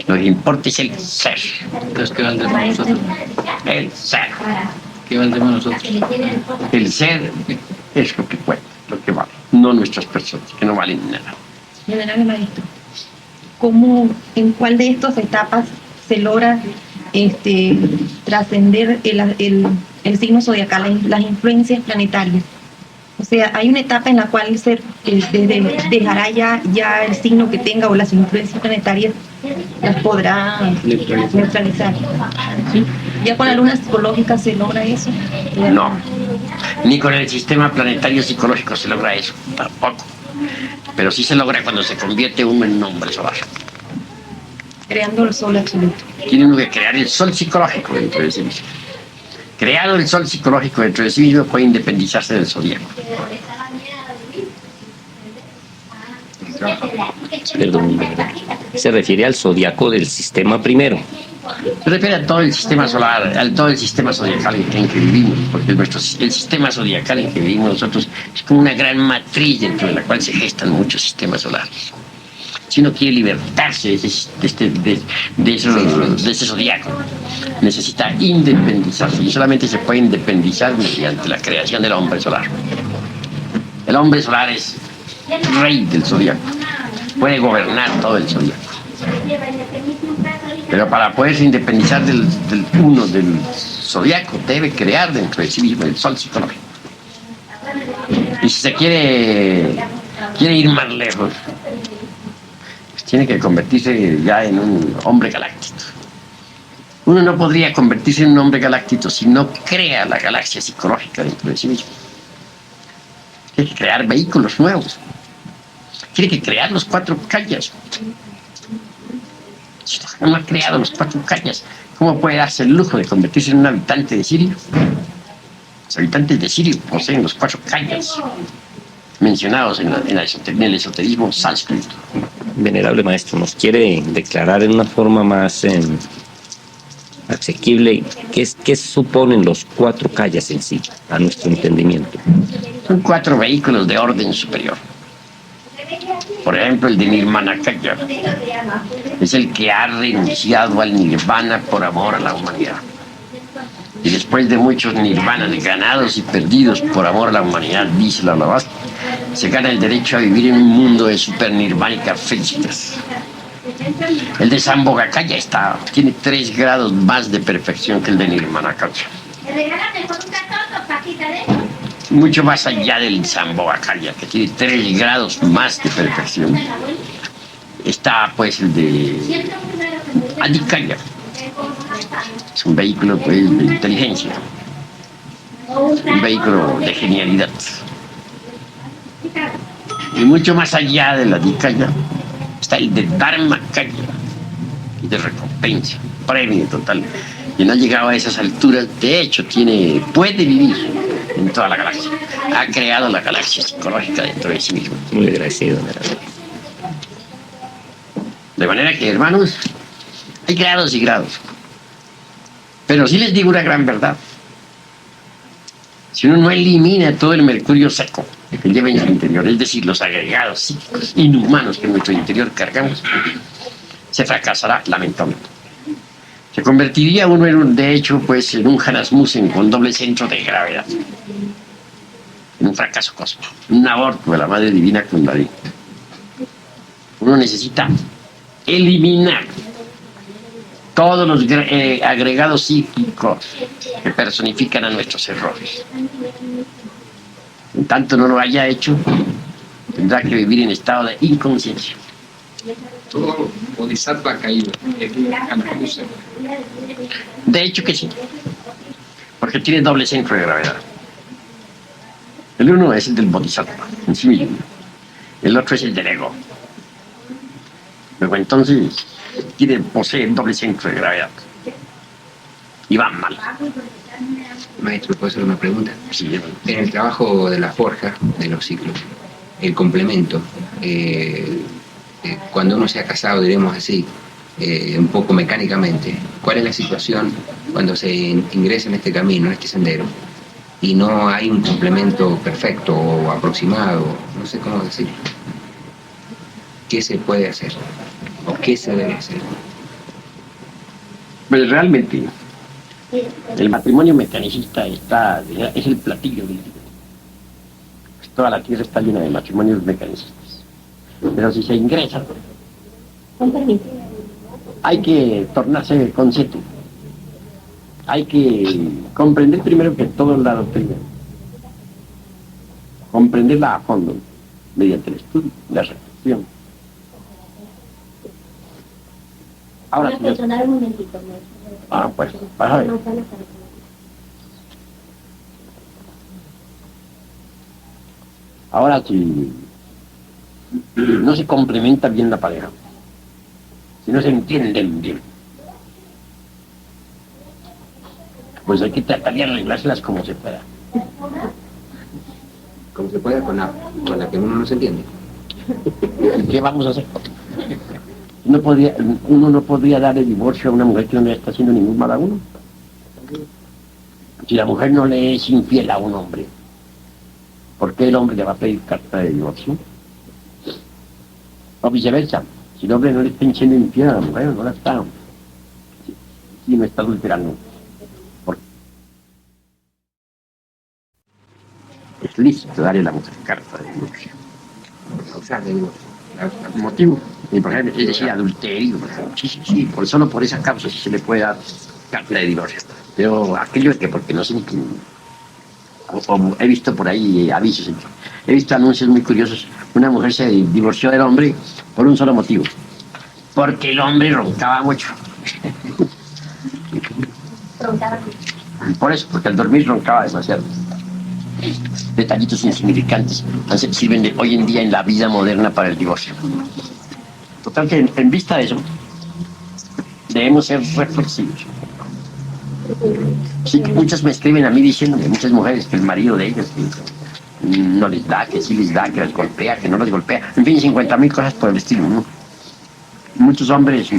Lo que importa es el ser. Entonces, ¿qué valdemos nosotros? El ser. ¿Qué valdemos nosotros? El ser es lo que cuenta, lo que vale. No nuestras personas, que no valen nada. Venerable maestro, en cuál de estas etapas se logra trascender el signo zodiacal, las influencias planetarias? O sea, hay una etapa en la cual el ser dejará ya el signo que tenga o las influencias planetarias las podrá neutralizar. ¿Sí? ¿Ya con la luna psicológica se logra eso? No, ni con el sistema planetario psicológico se logra eso, tampoco. Pero sí se logra cuando se convierte uno en un hombre solar. Creando el sol absoluto. Tiene uno que crear el sol psicológico dentro de sí mismo. Creado el sol psicológico dentro de sí mismo puede independizarse del zodíaco. Perdón, se refiere al zodiaco del sistema primero. Se refiere a todo el sistema solar, a todo el sistema zodiacal en que vivimos, porque el sistema zodiacal en que vivimos nosotros es como una gran matriz dentro de la cual se gestan muchos sistemas solares. Si uno quiere libertarse de ese zodiaco, necesita independizarse, y solamente se puede independizar mediante la creación del hombre solar. El hombre solar es rey del zodiaco, puede gobernar todo el zodiaco. Pero para poderse independizar del zodiaco, debe crear dentro de sí mismo el sol psicológico. Y si se quiere ir más lejos, pues tiene que convertirse ya en un hombre galáctico. Uno no podría convertirse en un hombre galáctico si no crea la galaxia psicológica dentro de sí mismo. Tiene que crear vehículos nuevos. Tiene que crear los 4 calles. Si no ha creado los 4 calles, ¿cómo puede darse el lujo de convertirse en un habitante de Sirio? Los habitantes de Sirio poseen los 4 calles mencionados en el esoterismo sánscrito. Venerable maestro, ¿nos quiere declarar en una forma más asequible qué suponen los 4 calles en sí, a nuestro entendimiento? Son 4 vehículos de orden superior. Por ejemplo, el de Nirmanakaya es el que ha renunciado al nirvana por amor a la humanidad. Y después de muchos nirvanas ganados y perdidos por amor a la humanidad, dice la Blavatsky, se gana el derecho a vivir en un mundo de supernirvánicas felicidades. El de Sambhogakaya tiene 3 grados más de perfección que el de Nirmanakaya. Mucho más allá del Sambhogakaya, que tiene 3 grados más de perfección. Está pues el de Adhikaya. Es un vehículo pues, de inteligencia, un vehículo de genialidad. Y mucho más allá de la Adhikaya está el de Dharmakaya, de recompensa, premio total. Quien ha llegado a esas alturas, de hecho, puede vivir en toda la galaxia. Ha creado la galaxia psicológica dentro de sí mismo. Muy agradecido, venerable. De manera que, hermanos, hay grados y grados. Pero sí les digo una gran verdad. Si uno no elimina todo el mercurio seco que lleva en su interior, es decir, los agregados psíquicos inhumanos que en nuestro interior cargamos, se fracasará lamentablemente. Se convertiría uno de hecho, pues, en un Hanasmussen con doble centro de gravedad. En un fracaso cósmico, un aborto de la Madre Divina Kundalini. Uno necesita eliminar todos los agregados psíquicos que personifican a nuestros errores. En tanto no lo haya hecho, tendrá que vivir en estado de inconsciencia. Todo bodhisattva caído es Kamakusa. De hecho que sí, porque tiene doble centro de gravedad. El uno es el del bodhisattva, en sí mismo. El otro es el del ego. Luego entonces posee doble centro de gravedad. Y va mal. Maestro, ¿puedo hacer una pregunta? Sí, En el trabajo de la forja, de los ciclos, el complemento, cuando uno se ha casado, diremos así, un poco mecánicamente, ¿cuál es la situación cuando se ingresa en este camino, en este sendero, y no hay un complemento perfecto o aproximado, no sé cómo decirlo? ¿Qué se puede hacer? ¿O qué se debe hacer? Pues realmente el matrimonio mecanicista es el platillo del día. Pues toda la tierra está llena de matrimonios mecanicistas. Pero si se ingresa, hay que tornarse consciente. Hay que comprender primero que todo la doctrina. Comprenderla a fondo, mediante el estudio, la reflexión. Ahora, Voy a personar un momentito, ¿no? pues, vas a ver. Ahora, si no se complementa bien la pareja, si no se entienden bien, pues hay que tratar de arreglárselas como se pueda. Como se puede con la que uno no se entiende. ¿Qué vamos a hacer? Uno no podría dar el divorcio a una mujer que no le está haciendo ningún mal a uno. Si la mujer no le es infiel a un hombre, ¿por qué el hombre le va a pedir carta de divorcio? O viceversa, si el hombre no le está siendo infiel a la mujer, no la está. Sí, no está adulterando. Es lícito darle a la mujer carta de divorcio. Causar de divorcio. Motivo, por ejemplo, es decir, adulterio, por ejemplo. Sí, solo por esa causa sí se le puede dar carta de divorcio. Pero aquello es que porque no sé, o he visto por ahí avisos, he visto anuncios muy curiosos. Una mujer se divorció del hombre por un solo motivo, porque el hombre roncaba mucho. Por eso, porque al dormir roncaba demasiado. Detallitos insignificantes sirven hoy en día en la vida moderna para el divorcio. Total que en vista de eso, debemos ser reflexivos. Sí, muchas me escriben a mí diciéndome, muchas mujeres, que el marido de ellas no les da, que sí les da, que les golpea, que no les golpea, en fin, 50.000 cosas por el estilo, ¿no? Muchos hombres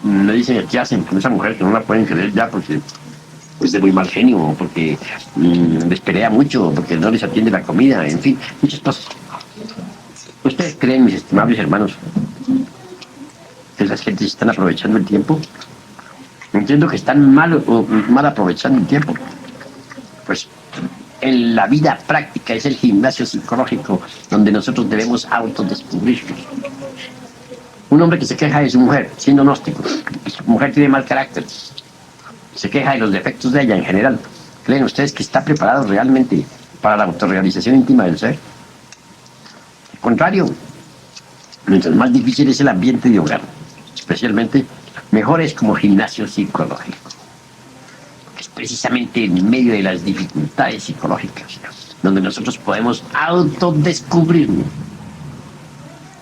me dicen qué hacen con esa mujer, que no la pueden creer ya porque es de muy mal genio, porque les pelea mucho, porque no les atiende la comida, en fin, muchas cosas. ¿Ustedes creen, mis estimables hermanos, que esas gentes están aprovechando el tiempo? Entiendo que están mal aprovechando el tiempo. Pues en la vida práctica es el gimnasio psicológico donde nosotros debemos autodescubrirnos. Un hombre que se queja de su mujer, siendo gnóstico, su mujer tiene mal carácter, se queja de los defectos de ella en general. ¿Creen ustedes que está preparado realmente para la autorrealización íntima del ser? Al contrario, mientras más difícil es el ambiente de hogar, especialmente, mejor es como gimnasio psicológico. Es precisamente en medio de las dificultades psicológicas donde nosotros podemos autodescubrirnos.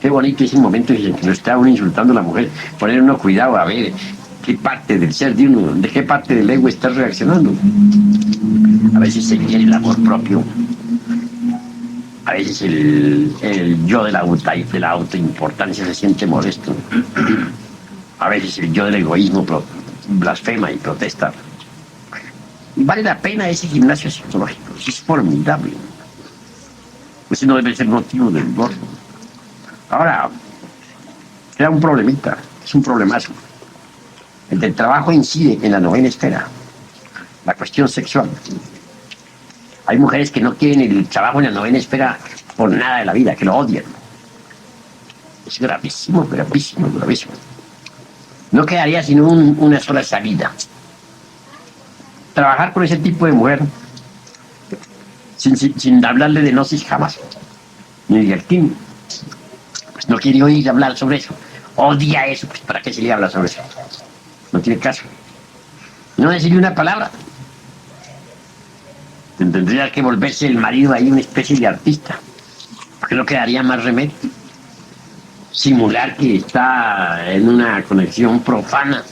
Qué bonito es el momento en que nos está uno insultando a la mujer, poner uno cuidado a ver qué parte del ser de uno, de qué parte del ego está reaccionando. A veces se quiere el amor propio, a veces el yo de la autoimportancia se siente molesto, a veces el yo del egoísmo blasfema y protesta. Vale la pena ese gimnasio psicológico, es formidable. Ese no debe ser motivo del divorcio. Ahora, queda un problemita, es un problemazo. El del trabajo incide en la novena esfera, la cuestión sexual. Hay mujeres que no quieren el trabajo en la novena esfera por nada de la vida, que lo odian. Es gravísimo, gravísimo, gravísimo. No quedaría sino una sola salida. Trabajar con ese tipo de mujer sin hablarle de gnosis jamás, ni de alquimia. Pues no quiere oír hablar sobre eso. Odia eso, pues ¿para qué se le habla sobre eso? No tiene caso. No decirle una palabra. Tendría que volverse el marido ahí una especie de artista. Porque no quedaría más remedio. Simular que está en una conexión profana.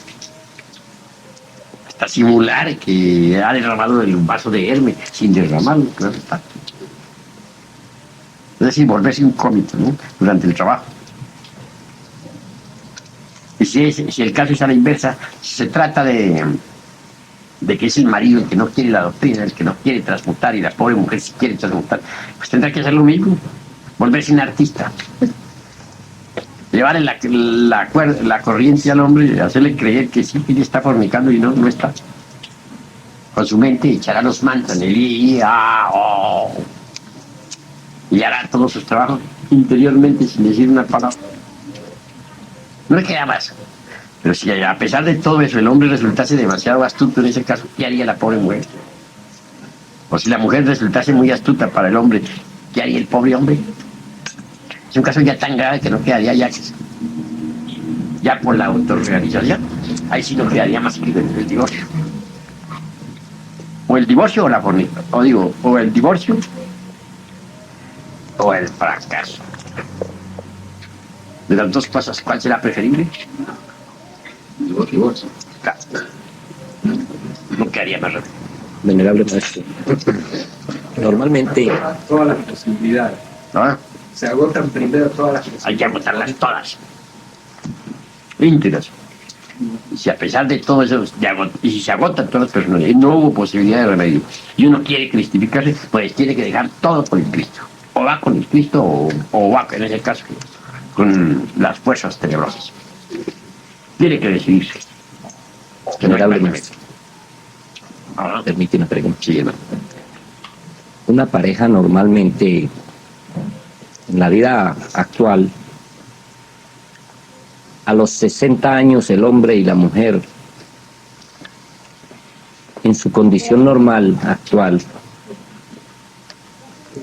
Hasta simular que ha derramado el vaso de Hermes sin derramarlo, claro está. Es decir, volverse un cómico, ¿no? Durante el trabajo. Y si el caso es a la inversa, se trata de que es el marido el que no quiere la doctrina, el que no quiere transmutar, y la pobre mujer si quiere transmutar, pues tendrá que hacer lo mismo, volverse un artista. Llevarle la corriente al hombre, hacerle creer que sí, que él está fornicando y no está. Con su mente echará los mantras, y hará todos sus trabajos interiormente sin decir una palabra. No le queda más. Pero si a pesar de todo eso el hombre resultase demasiado astuto en ese caso, ¿qué haría la pobre mujer? O si la mujer resultase muy astuta para el hombre, ¿qué haría el pobre hombre? Es un caso ya tan grave que no quedaría ya por la autorrealización. Ahí sí no quedaría más que el divorcio. O el divorcio o la fornicación. O el divorcio o el fracaso. De las dos cosas, ¿cuál será preferible? Divorcio. Claro. No quedaría más remedio. Venerable maestro, normalmente Todas las posibilidades. ¿No? Se agotan primero todas las posibilidades. Hay que agotarlas todas. Íntegras. Y si a pesar de todo eso, y si se agotan todas las personas, y no hubo posibilidad de remedio, y uno quiere cristificarse, pues tiene que dejar todo por el Cristo. O va con el Cristo, o va, en ese caso, con las fuerzas tenebrosas. Tiene que decidirse. Que no hay Venerable más maestro, remedio. permite una pregunta. Sí, hermano. Una pareja normalmente, en la vida actual, a los 60 años el hombre y la mujer, en su condición normal actual,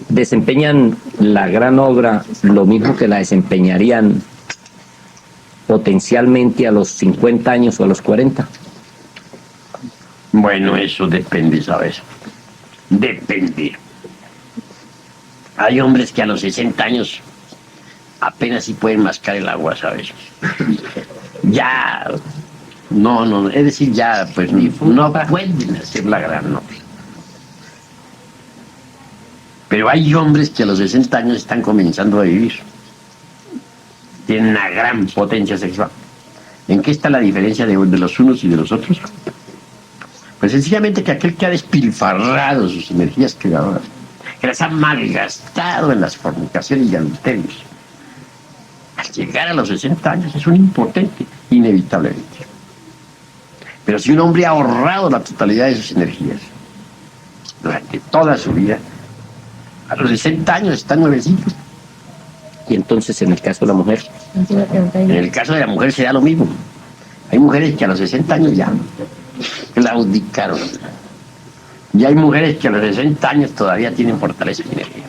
desempeñan la gran obra lo mismo que la desempeñarían potencialmente a los 50 años o a los 40. Bueno, eso depende, ¿sabes? Depende. Hay hombres que a los 60 años apenas si pueden mascar el agua, ¿sabes? Ya, no, es decir, ya, pues no pueden hacer la gran obra. Pero hay hombres que a los 60 años están comenzando a vivir. Tienen una gran potencia sexual. ¿En qué está la diferencia de los unos y de los otros? Pues sencillamente que aquel que ha despilfarrado sus energías creadoras, que las ha malgastado en las fornicaciones y adulterios, al llegar a los 60 años es un impotente, inevitablemente. Pero si un hombre ha ahorrado la totalidad de sus energías durante toda su vida, a los 60 años están nuevecitos. Y entonces, en el caso de la mujer, En el caso de la mujer se da lo mismo. Hay mujeres que a los 60 años ya claudicaron. Y hay mujeres que a los 60 años todavía tienen fortaleza y energía.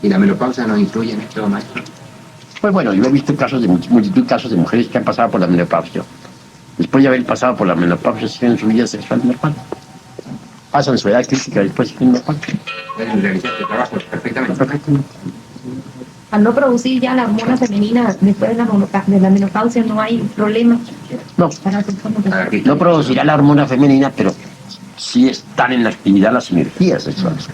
¿Y la menopausia no influye en esto, maestro? Pues bueno, yo he visto casos de multitud de casos de mujeres que han pasado por la menopausia. Después de haber pasado por la menopausia, siguen su vida sexual normal. Pasan su edad crítica, después siguen normal. Pueden realizar este trabajo perfectamente. Perfectamente. Al no producir ya la hormona femenina después de la menopausia no hay problema No, para hacer fornicación. no producirá la hormona femenina, pero sí están en la actividad las energías sexuales.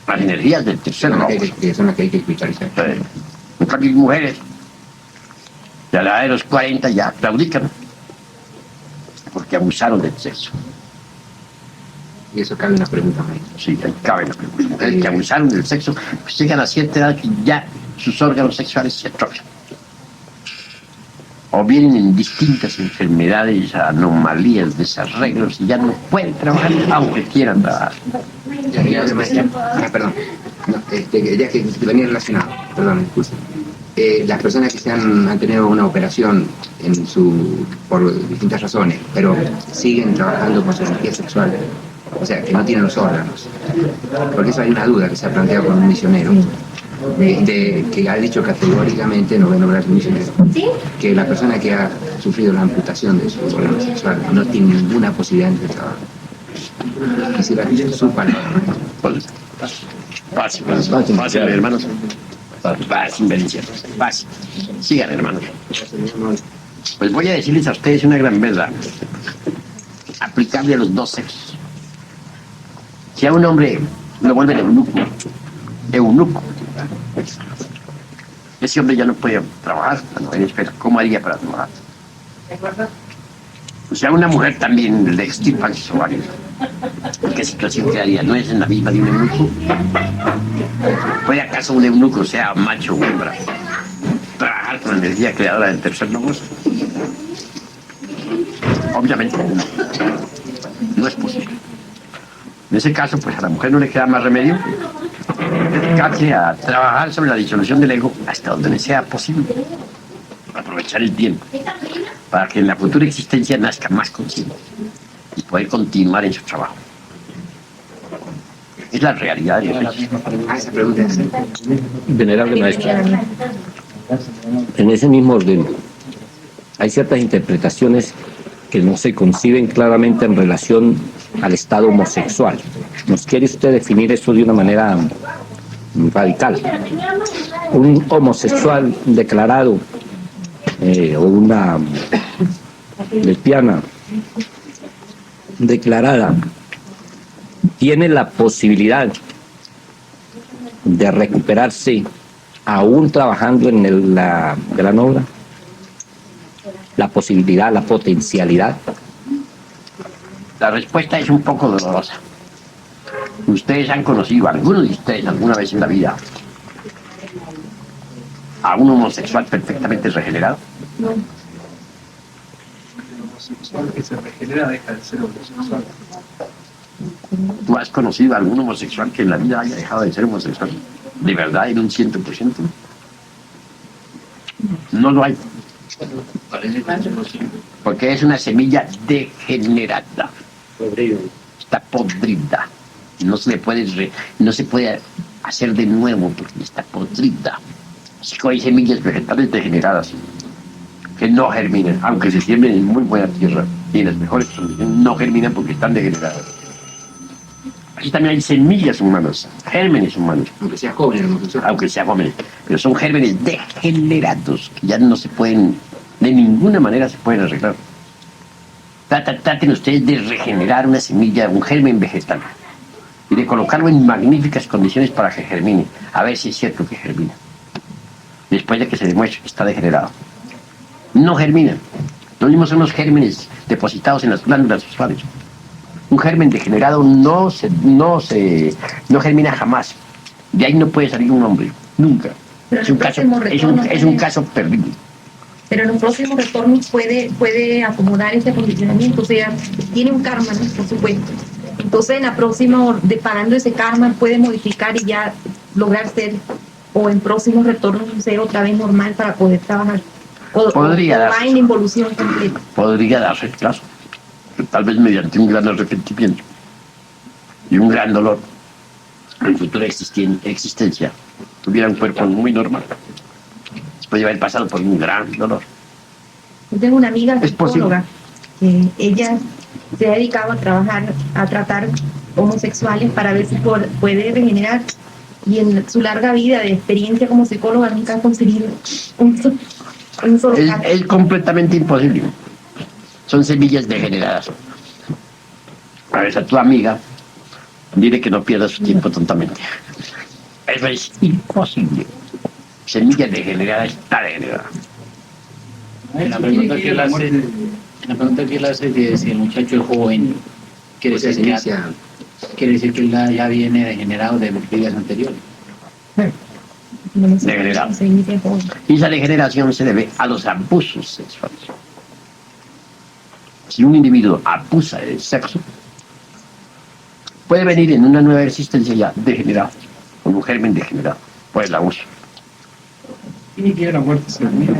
Las energías del tercer Son las ojo. que son las que hay que espiritualizar. En cambio, mujeres, ya a la edad de los 40 ya claudican, porque abusaron del sexo. Y eso cabe una pregunta, maestro. Sí, ahí caben las mujeres que abusaron del sexo, pues llegan a cierta edad que ya sus órganos sexuales se atrofian. O vienen en distintas enfermedades, anomalías, desarreglos, y ya no pueden trabajar, aunque quieran trabajar. Perdón. No, ya que venía relacionado, perdón, disculpe. Las personas que han tenido una operación por distintas razones, pero siguen trabajando con su energía sexual, o sea, que no tienen los órganos. Porque eso hay una duda que se ha planteado con un misionero. que ha dicho categóricamente, no voy a nombrar que la persona que ha sufrido la amputación de su órgano sexual no tiene ninguna posibilidad de trabajo. Quisiera que su palabra. Fácil, hermanos. Fácil, bendiciones. Fácil. Sigan, hermanos. Pues voy a decirles a ustedes una gran verdad, aplicable a los dos sexos. Si a un hombre lo vuelven eunuco, ese hombre ya no puede trabajar. ¿Cómo haría para trabajar? O sea, una mujer también le extirpan sus ovarios. ¿En qué situación quedaría? ¿No es en la misma de un eunuco? ¿Puede acaso un eunuco, sea macho o hembra, trabajar con la energía creadora del tercer logos? Obviamente no. No es posible. En ese caso, pues a la mujer no le queda más remedio que dedicarse a trabajar sobre la disolución del ego hasta donde le sea posible. Aprovechar el tiempo para que en la futura existencia nazca más consciente y poder continuar en su trabajo. Es la realidad de los hechos. Esa pregunta es Venerable maestro, en ese mismo orden, hay ciertas interpretaciones que no se conciben claramente en relación al estado homosexual. ¿Nos quiere usted definir eso de una manera radical? Un homosexual declarado o una lesbiana declarada tiene la posibilidad de recuperarse aún trabajando en la gran obra, la posibilidad, la potencialidad. La respuesta es un poco dolorosa. Ustedes han conocido, algunos de ustedes alguna vez en la vida, a un homosexual perfectamente regenerado. No. El homosexual que se regenera deja de ser homosexual. ¿Tú has conocido a algún homosexual que en la vida haya dejado de ser homosexual? ¿De verdad, en un 100%? No lo hay. Porque es una semilla degenerada. Está podrida. No se puede hacer de nuevo porque está podrida. Así que hay semillas vegetales degeneradas que no germinan, aunque se siembren en muy buena tierra y en las mejores condiciones, no germinan porque están degeneradas. Aquí también hay semillas humanas, gérmenes humanos. aunque sea joven, Aunque sea jóvenes, pero son gérmenes degenerados que ya no se pueden, de ninguna manera se pueden arreglar. Traten ustedes de regenerar una semilla, un germen vegetal, y de colocarlo en magníficas condiciones para que germine, a ver si es cierto que germina. Después de que se demuestre que está degenerado. No germina. Lo mismo son los gérmenes depositados en las glándulas sexuales. Un germen degenerado no germina jamás. De ahí no puede salir un hombre, nunca. Pero Es un caso perdido. Pero en un próximo retorno puede acomodar ese condicionamiento, o sea, tiene un karma, ¿no? Por supuesto. Entonces en la próxima, pagando ese karma, puede modificar y ya lograr ser, o en próximos retornos, ser otra vez normal para poder trabajar. O va en involución completa. Podría darse el caso. Tal vez mediante un gran arrepentimiento y un gran dolor en futura existencia tuviera un cuerpo muy normal. Después de haber pasado por un gran dolor. Yo tengo una amiga Es psicóloga que ella se ha dedicado a tratar homosexuales para ver si puede regenerar, y en su larga vida de experiencia como psicóloga nunca ha conseguido un solo caso. Es completamente imposible. Son semillas degeneradas. A ver, a tu amiga, dile que no pierda su tiempo tontamente. Eso es imposible. Semilla degenerada está degenerada. En la pregunta que él hace de si el muchacho es joven, quiere decir que él ya viene degenerado de vidas anteriores. Degenerado. Y esa degeneración se debe a los abusos sexuales. Si un individuo abusa del sexo, puede venir en una nueva existencia ya degenerado, con un germen degenerado, por el abuso. ¿Y qué la muerte segura?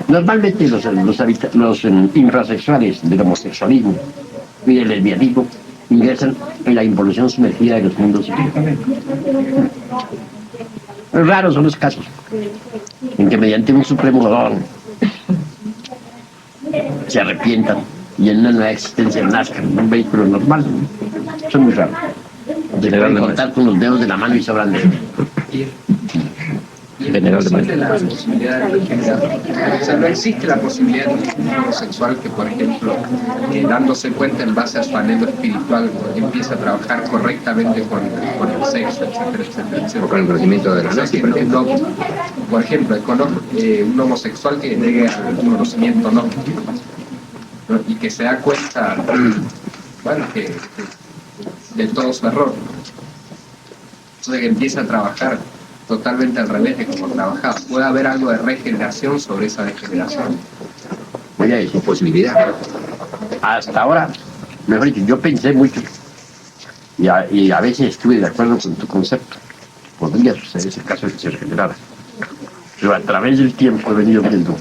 Normalmente los infrasexuales del homosexualismo y del lesbianismo ingresan en la involución sumergida de los mundos psíquicos. Raros son los casos en que mediante un supremo dolor se arrepientan y en una nueva existencia nazcan en un vehículo normal. Son muy raros. Se pueden contar con los dedos de la mano y sobran dedos. General de existe la posibilidad de regenerar. O sea, no existe la posibilidad de un homosexual que, por ejemplo, dándose cuenta en base a su anhelo espiritual, empieza a trabajar correctamente con el sexo, etcétera, etcétera, etcétera. O con el conocimiento de la nazi, por ejemplo, conozco un homosexual que llegue al conocimiento ¿no? Y que se da cuenta, bueno, que de todo su error. Entonces que empieza a trabajar totalmente al revés de como trabajaba. Puede haber algo de regeneración sobre esa degeneración. Voy a decir posibilidad. hasta ahora, mejor dicho, yo pensé mucho y a veces estuve de acuerdo con tu concepto. Podría suceder ese caso de que se regenerara. Pero a través del tiempo he venido viendo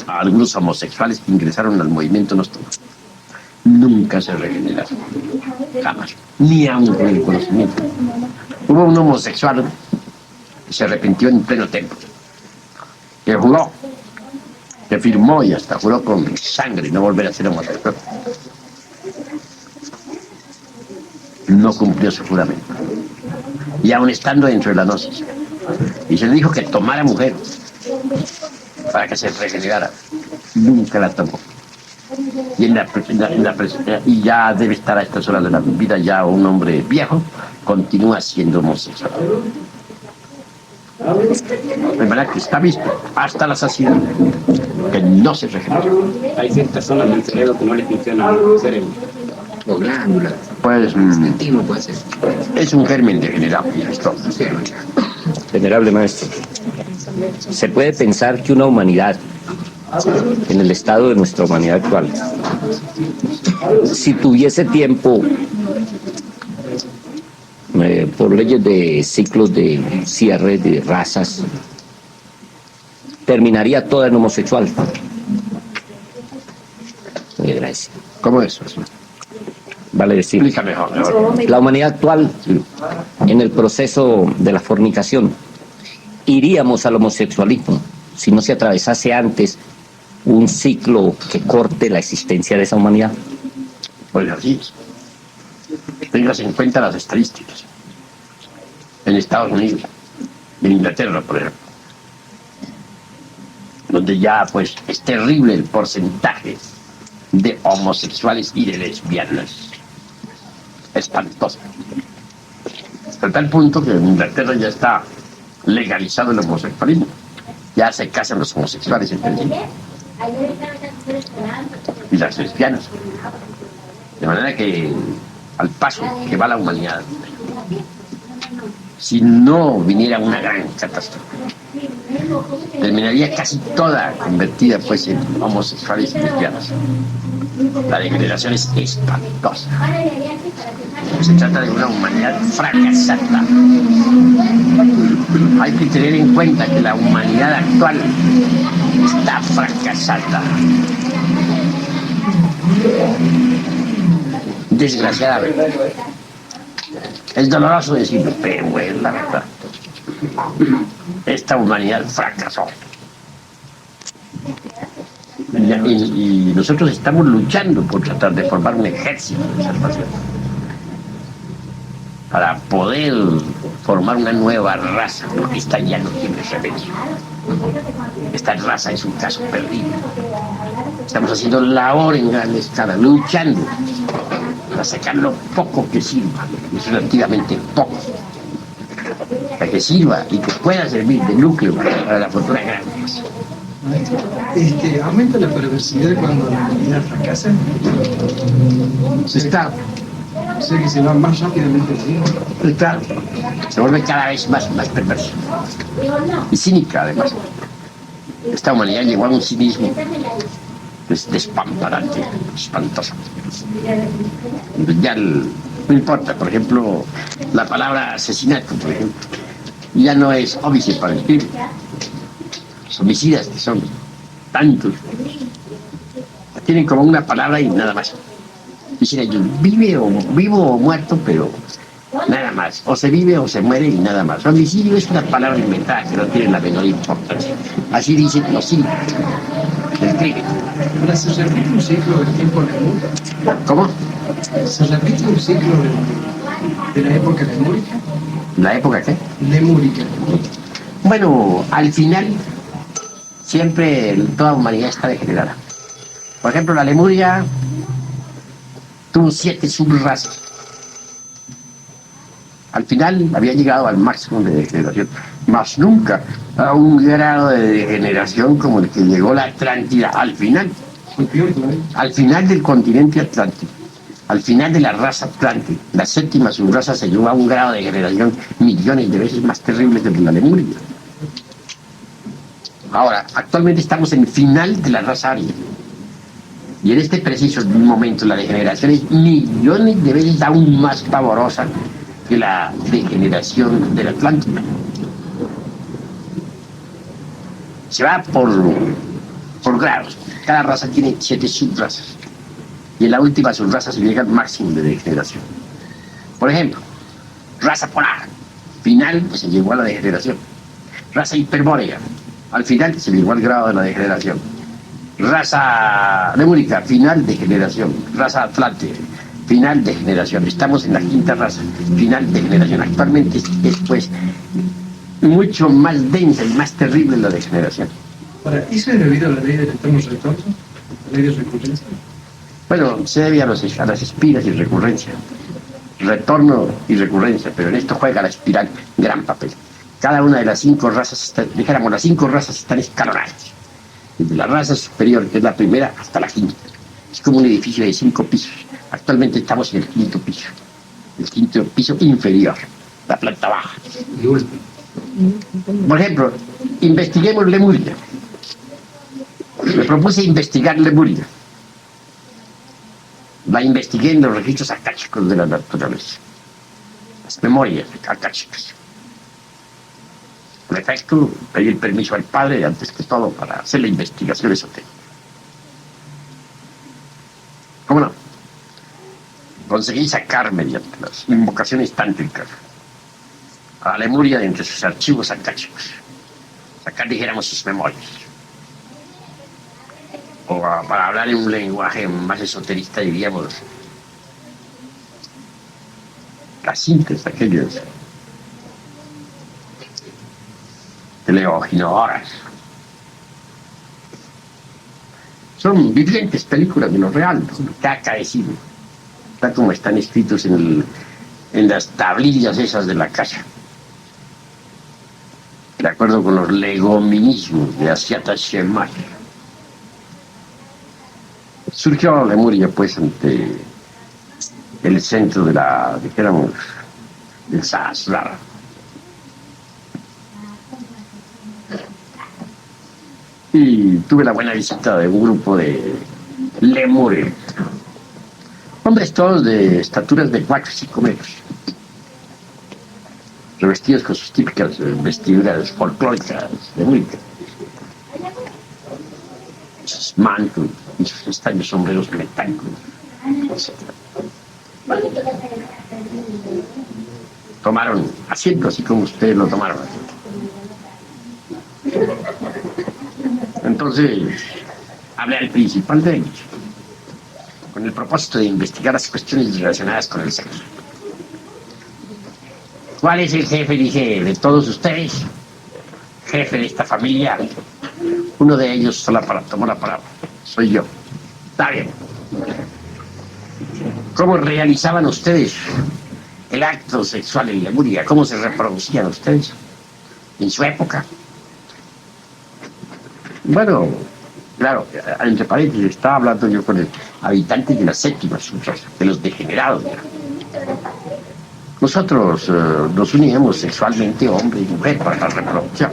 a algunos homosexuales que ingresaron al movimiento nuestro. Nunca se regeneraron. Jamás. Ni aún con el conocimiento. Hubo un homosexual que se arrepintió en pleno templo. Que juró, que firmó y hasta juró con sangre no volver a ser homosexual. No cumplió su juramento. Y aún estando dentro de la gnosis. Y se le dijo que tomara mujer para que se regenerara. Nunca la tomó. Y ya debe estar a estas horas de la vida ya un hombre viejo, continúa siendo homosexual. De manera que está visto hasta la saciedad que no se regenera. Hay ciertas zonas del cerebro que no le funcionan el cerebro. O glándulas. Pues Intestino puede ser. es un germen degenerado. Esto. Venerable maestro, se puede pensar que una humanidad, en el estado de nuestra humanidad actual, si tuviese tiempo, por leyes de ciclos de cierre de razas, terminaría toda en homosexual. Gracias. ¿Cómo es eso? Vale decir, Explica mejor. la humanidad actual, en el proceso de la fornicación, iríamos al homosexualismo si no se atravesase antes un ciclo que corte la existencia de esa humanidad. Pues así es. Tengas en cuenta las estadísticas. En Estados Unidos, en Inglaterra, por ejemplo, donde ya pues es terrible el porcentaje de homosexuales y de lesbianas. Espantoso. Hasta tal punto que en Inglaterra ya está legalizado el homosexualismo. Ya se casan los homosexuales entre sí. Y las lesbianas. De manera que al paso que va la humanidad, si no viniera una gran catástrofe, terminaría casi toda convertida pues en homosexuales y lesbianas. La degeneración es espantosa. Se trata de una humanidad fracasada. Hay que tener en cuenta que la humanidad actual está fracasada. Desgraciadamente. Es doloroso decirlo, pero es la verdad. Esta humanidad fracasó. Y nosotros estamos luchando por tratar de formar un ejército de salvación para poder formar una nueva raza, porque esta ya no tiene remedio. Esta raza es un caso perdido. Estamos haciendo labor en gran escala, luchando para sacar lo poco que sirva, y es relativamente poco, para que sirva y que pueda servir de núcleo para la futura gran raza. ¿Aumenta la perversidad cuando la humanidad fracasa? Está, O sea que se va más rápidamente así. claro, se vuelve cada vez más perversa y cínica además. Esta humanidad llegó a un cinismo despamparante, espantoso. Ya no importa, por ejemplo, la palabra asesinato, por ejemplo, ya no es homicidio para el crimen. Los homicidas que son tantos tienen como una palabra y nada más. Dicen ellos, vivo o muerto, pero Nada más. O se vive o se muere y nada más. Homicidio es una palabra inventada que no tiene la menor importancia. Así dicen los siglos del crimen. Ahora, ¿se repite un ciclo del tiempo lemúrico? ¿Cómo? ¿Se repite un ciclo de la época lemúrica? ¿La época qué? Lemúrica. Bueno, al final siempre toda humanidad está degenerada. Por ejemplo, la Lemuria tuvo 7 subrazas. Al final había llegado al máximo de degeneración, más nunca a un grado de degeneración como el que llegó la Atlántida al final del continente atlántico, al final de la raza atlántica. La 7ª subraza se llevó a un grado de degeneración millones de veces más terrible que el de la Lemuria. Ahora, actualmente estamos en el final de la raza aria. Y en este preciso momento la degeneración es millones de veces aún más pavorosa que la degeneración del Atlántico. Se va por grados. Cada raza tiene 7 subrazas. Y en la última subraza se llega al máximo de degeneración. Por ejemplo, raza polar. Final se llegó a la degeneración. Raza hiperbórea. Al final se llegó al grado de la degeneración. Raza lemúrica, final de generación. Raza atlante, final de generación. Estamos en la 5ª raza, final de generación. Actualmente es pues mucho más densa y más terrible la degeneración. Ahora, ¿eso es debido a la ley del eterno retorno? ¿La ley de recurrencia? Bueno, se debe a las espiras y recurrencia. Retorno y recurrencia, pero en esto juega la espiral gran papel. Cada una de las 5 razas, dijéramos, las 5 razas están escalonadas. Desde la raza superior, que es la primera, hasta la 5ª. Es como un edificio de 5 pisos. Actualmente estamos en el 5º piso. El 5º piso inferior, la planta baja. Por ejemplo, investiguemos Lemuria. Me propuse investigar Lemuria. La investigué en los registros akáshicos de la naturaleza. Las memorias akáshicas. En efecto, pedí el permiso al padre, antes que todo, para hacer la investigación esotérica. ¿Cómo no? Conseguí sacar, mediante las invocaciones tántricas, a la Lemuria de entre sus archivos akáshicos. Sacar, dijéramos, sus memorias. O para hablar en un lenguaje más esoterista, diríamos, las síntesis aquellas teleoginoras. Son vivientes películas de lo real, lo que ha acaecido, tal como están escritos en las tablillas esas de la casa. De acuerdo con los legominismos de Asyata Shemay. Surgió Lemuria, pues, ante el centro de dijéramos, del Sahasrara. Y tuve la buena visita de un grupo de lemures, hombres todos de estaturas de 4 y 5 metros, revestidos con sus típicas vestiduras folclóricas lemúricas, sus mantos y sus extraños sombreros metálicos, etc. Tomaron asiento así como ustedes lo tomaron. Entonces, hablé al principal de ellos, con el propósito de investigar las cuestiones relacionadas con el sexo. ¿Cuál es el jefe? Dije, de todos ustedes, jefe de esta familia. Uno de ellos tomó la palabra. Soy yo. Está bien. ¿Cómo realizaban ustedes el acto sexual en Lemuria? ¿Cómo se reproducían ustedes en su época? Bueno, claro, entre paréntesis, estaba hablando yo con el habitante de la 7ª subraza, de los degenerados. Nosotros nos uníamos sexualmente, hombre y mujer, para la reproducción.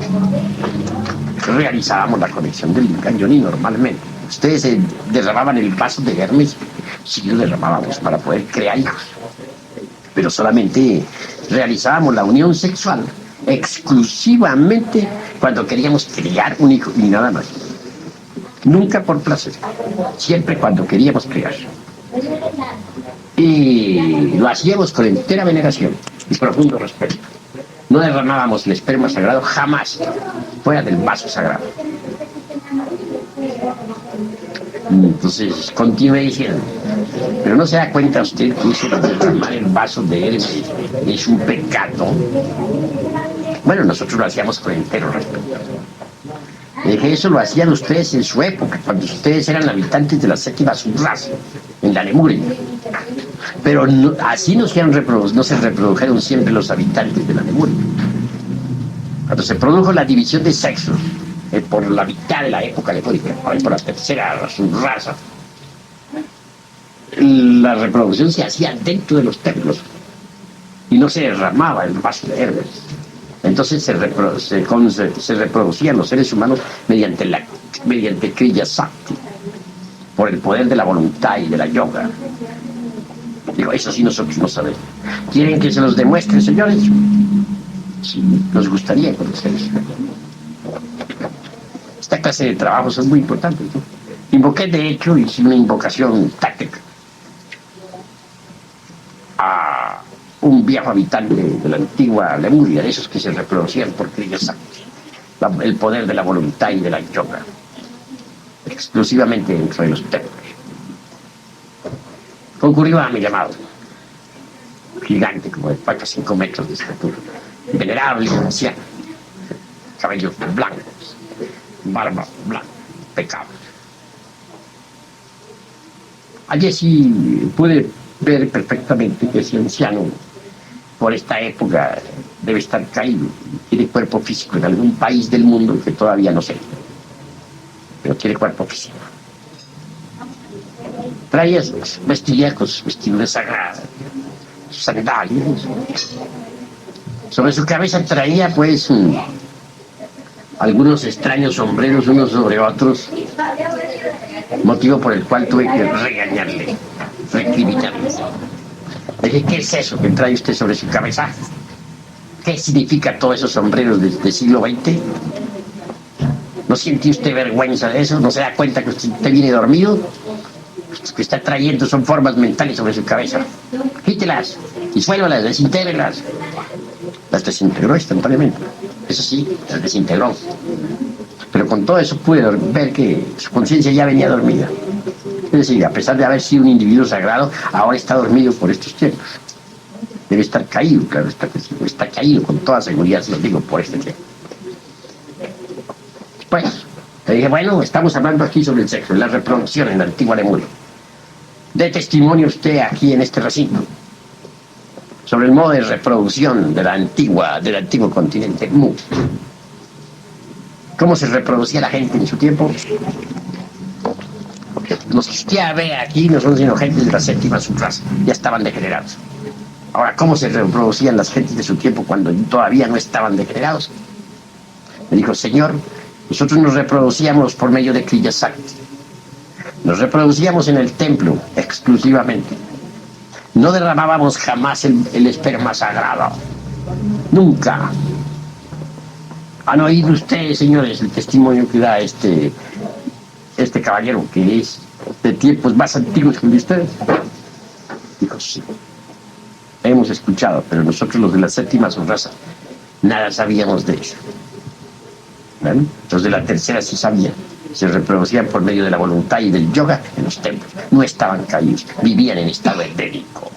Realizábamos la conexión del cañón y normalmente. Ustedes derramaban el vaso de Hermes, sí lo derramábamos para poder crear hijos. Pero solamente realizábamos la unión sexual exclusivamente cuando queríamos criar un hijo y nada más. Nunca por placer, siempre cuando queríamos criar. Y lo hacíamos con entera veneración. y profundo respeto. No derramábamos el esperma sagrado jamás fuera del vaso sagrado. Entonces continúe diciendo, pero no se da cuenta usted que eso de derramar el vaso de él es un pecado. Bueno, nosotros lo hacíamos con entero respeto. Le dije, eso lo hacían ustedes en su época, cuando ustedes eran habitantes de la séptima subraza, en la Lemuria. Pero no, así no se reprodujeron siempre los habitantes de la Lemuria. Cuando se produjo la división de sexos, por la mitad de la época lemúrica, por la tercera subraza, la reproducción se hacía dentro de los templos y no se derramaba el vaso de Hermes. Entonces se reproducían los seres humanos mediante Kriya Sakti, por el poder de la voluntad y de la yoga. Digo, eso sí nosotros no sabemos. ¿Quieren que se los demuestre, señores? Sí, nos gustaría conocer eso. Esta clase de trabajos son muy importantes, ¿no? Invoqué, de hecho, hice una invocación táctica a un viejo habitante de la antigua Lemuria, de esos que se reproducían por Kriya Sakti, el poder de la voluntad y de la yoga, exclusivamente dentro de los templos. Concurrió a mi llamado, gigante, como de 4 a 5 metros de estatura, venerable y anciano, cabellos blancos, barba blanca, impecable. Allí sí pude ver perfectamente que ese anciano, por esta época, debe estar caído, tiene cuerpo físico en algún país del mundo que todavía no sé, pero tiene cuerpo físico. Traía sus vestillejos, vestidos de sagrada, sus sandalias. Sobre su cabeza traía, pues, algunos extraños sombreros unos sobre otros, motivo por el cual tuve que regañarle, recriminarle. Le dije, ¿qué es eso que trae usted sobre su cabeza? ¿Qué significa todos esos sombreros del siglo XX? ¿No siente usted vergüenza de eso? ¿No se da cuenta que usted viene dormido? Lo que está trayendo son formas mentales sobre su cabeza. Quítelas, disuélvalas, desintégrelas. Las desintegró instantáneamente. Eso sí, las desintegró. Pero con todo eso pude ver que su conciencia ya venía dormida. Es decir, a pesar de haber sido un individuo sagrado, ahora está dormido por estos tiempos. Debe estar caído, claro, está caído con toda seguridad, se lo digo, por este tiempo. Pues, le dije, bueno, estamos hablando aquí sobre el sexo, la reproducción en la antigua Lemuria. Dé testimonio usted aquí en este recinto sobre el modo de reproducción del antiguo continente Mu. ¿Cómo se reproducía la gente en su tiempo? Porque los que usted ve aquí no son sino gentes de la séptima subraza, ya estaban degenerados. Ahora, ¿cómo se reproducían las gentes de su tiempo cuando todavía no estaban degenerados? Me dijo, señor, nosotros nos reproducíamos por medio de Kriya Sakti. Nos reproducíamos en el templo exclusivamente. No derramábamos jamás el esperma sagrado. Nunca. ¿Han oído ustedes, señores, el testimonio que da este caballero, que es de tiempos más antiguos que el de ustedes? Dijo, sí. Hemos escuchado, pero nosotros los de la séptima subraza nada sabíamos de eso. ¿Ven? Los de la tercera sí sabían. Se reproducían por medio de la voluntad y del yoga en los templos. No estaban caídos, vivían en estado etérico.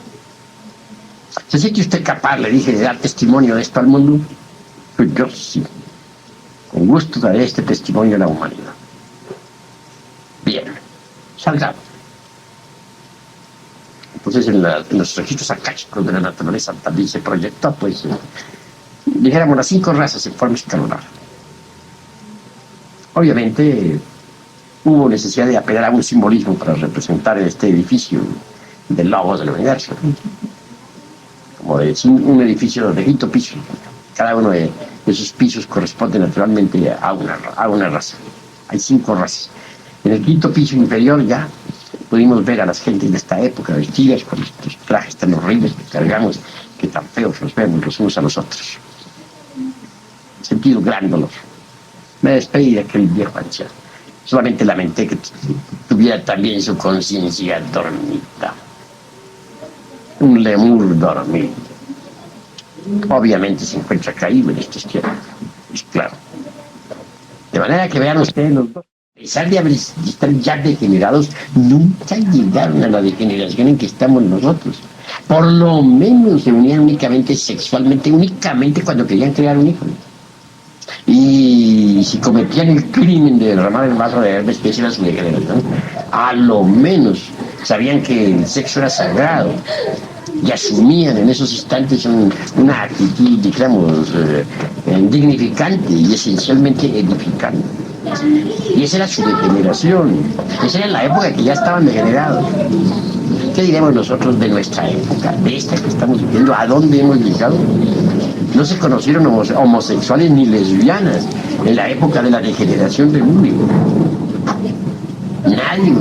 ¿Se siente usted capaz, le dije, de dar testimonio de esto al mundo? Pues yo sí. Con gusto daré este testimonio a la humanidad. Bien, salgamos. Entonces en los registros akáshicos de la naturaleza también se proyectó, pues, dijéramos, las 5 razas en forma escalonada. Obviamente hubo necesidad de apelar a un simbolismo para representar este edificio del logos del universo, como de un edificio de 5 pisos. Cada uno de esos pisos corresponde naturalmente a una raza. Hay 5 razas. En el 5.º piso inferior ya pudimos ver a las gentes de esta época vestidas con estos trajes tan horribles que cargamos, que tan feos los vemos los unos a los otros. He sentido gran dolor. Me despedí de aquel viejo anciano. Solamente lamenté que tuviera también su conciencia dormida. Un lemur dormido. obviamente se encuentra caído en esta izquierda. Es claro. De manera que vean ustedes los dos. A pesar de estar ya degenerados, nunca llegaron a la degeneración en que estamos nosotros. Por lo menos se unían únicamente sexualmente, únicamente cuando querían crear un hijo. Y si cometían el crimen de derramar el vaso de Hermes, que esa era su degeneración, a lo menos sabían que el sexo era sagrado y asumían en esos instantes una actitud, digamos, dignificante y esencialmente edificante. Y esa era su degeneración. Esa era la época que ya estaban degenerados. ¿Qué diremos nosotros de nuestra época, de esta que estamos viviendo? ¿A dónde hemos llegado? No se conocieron homosexuales ni lesbianas en la época de la degeneración del mundo. Nadie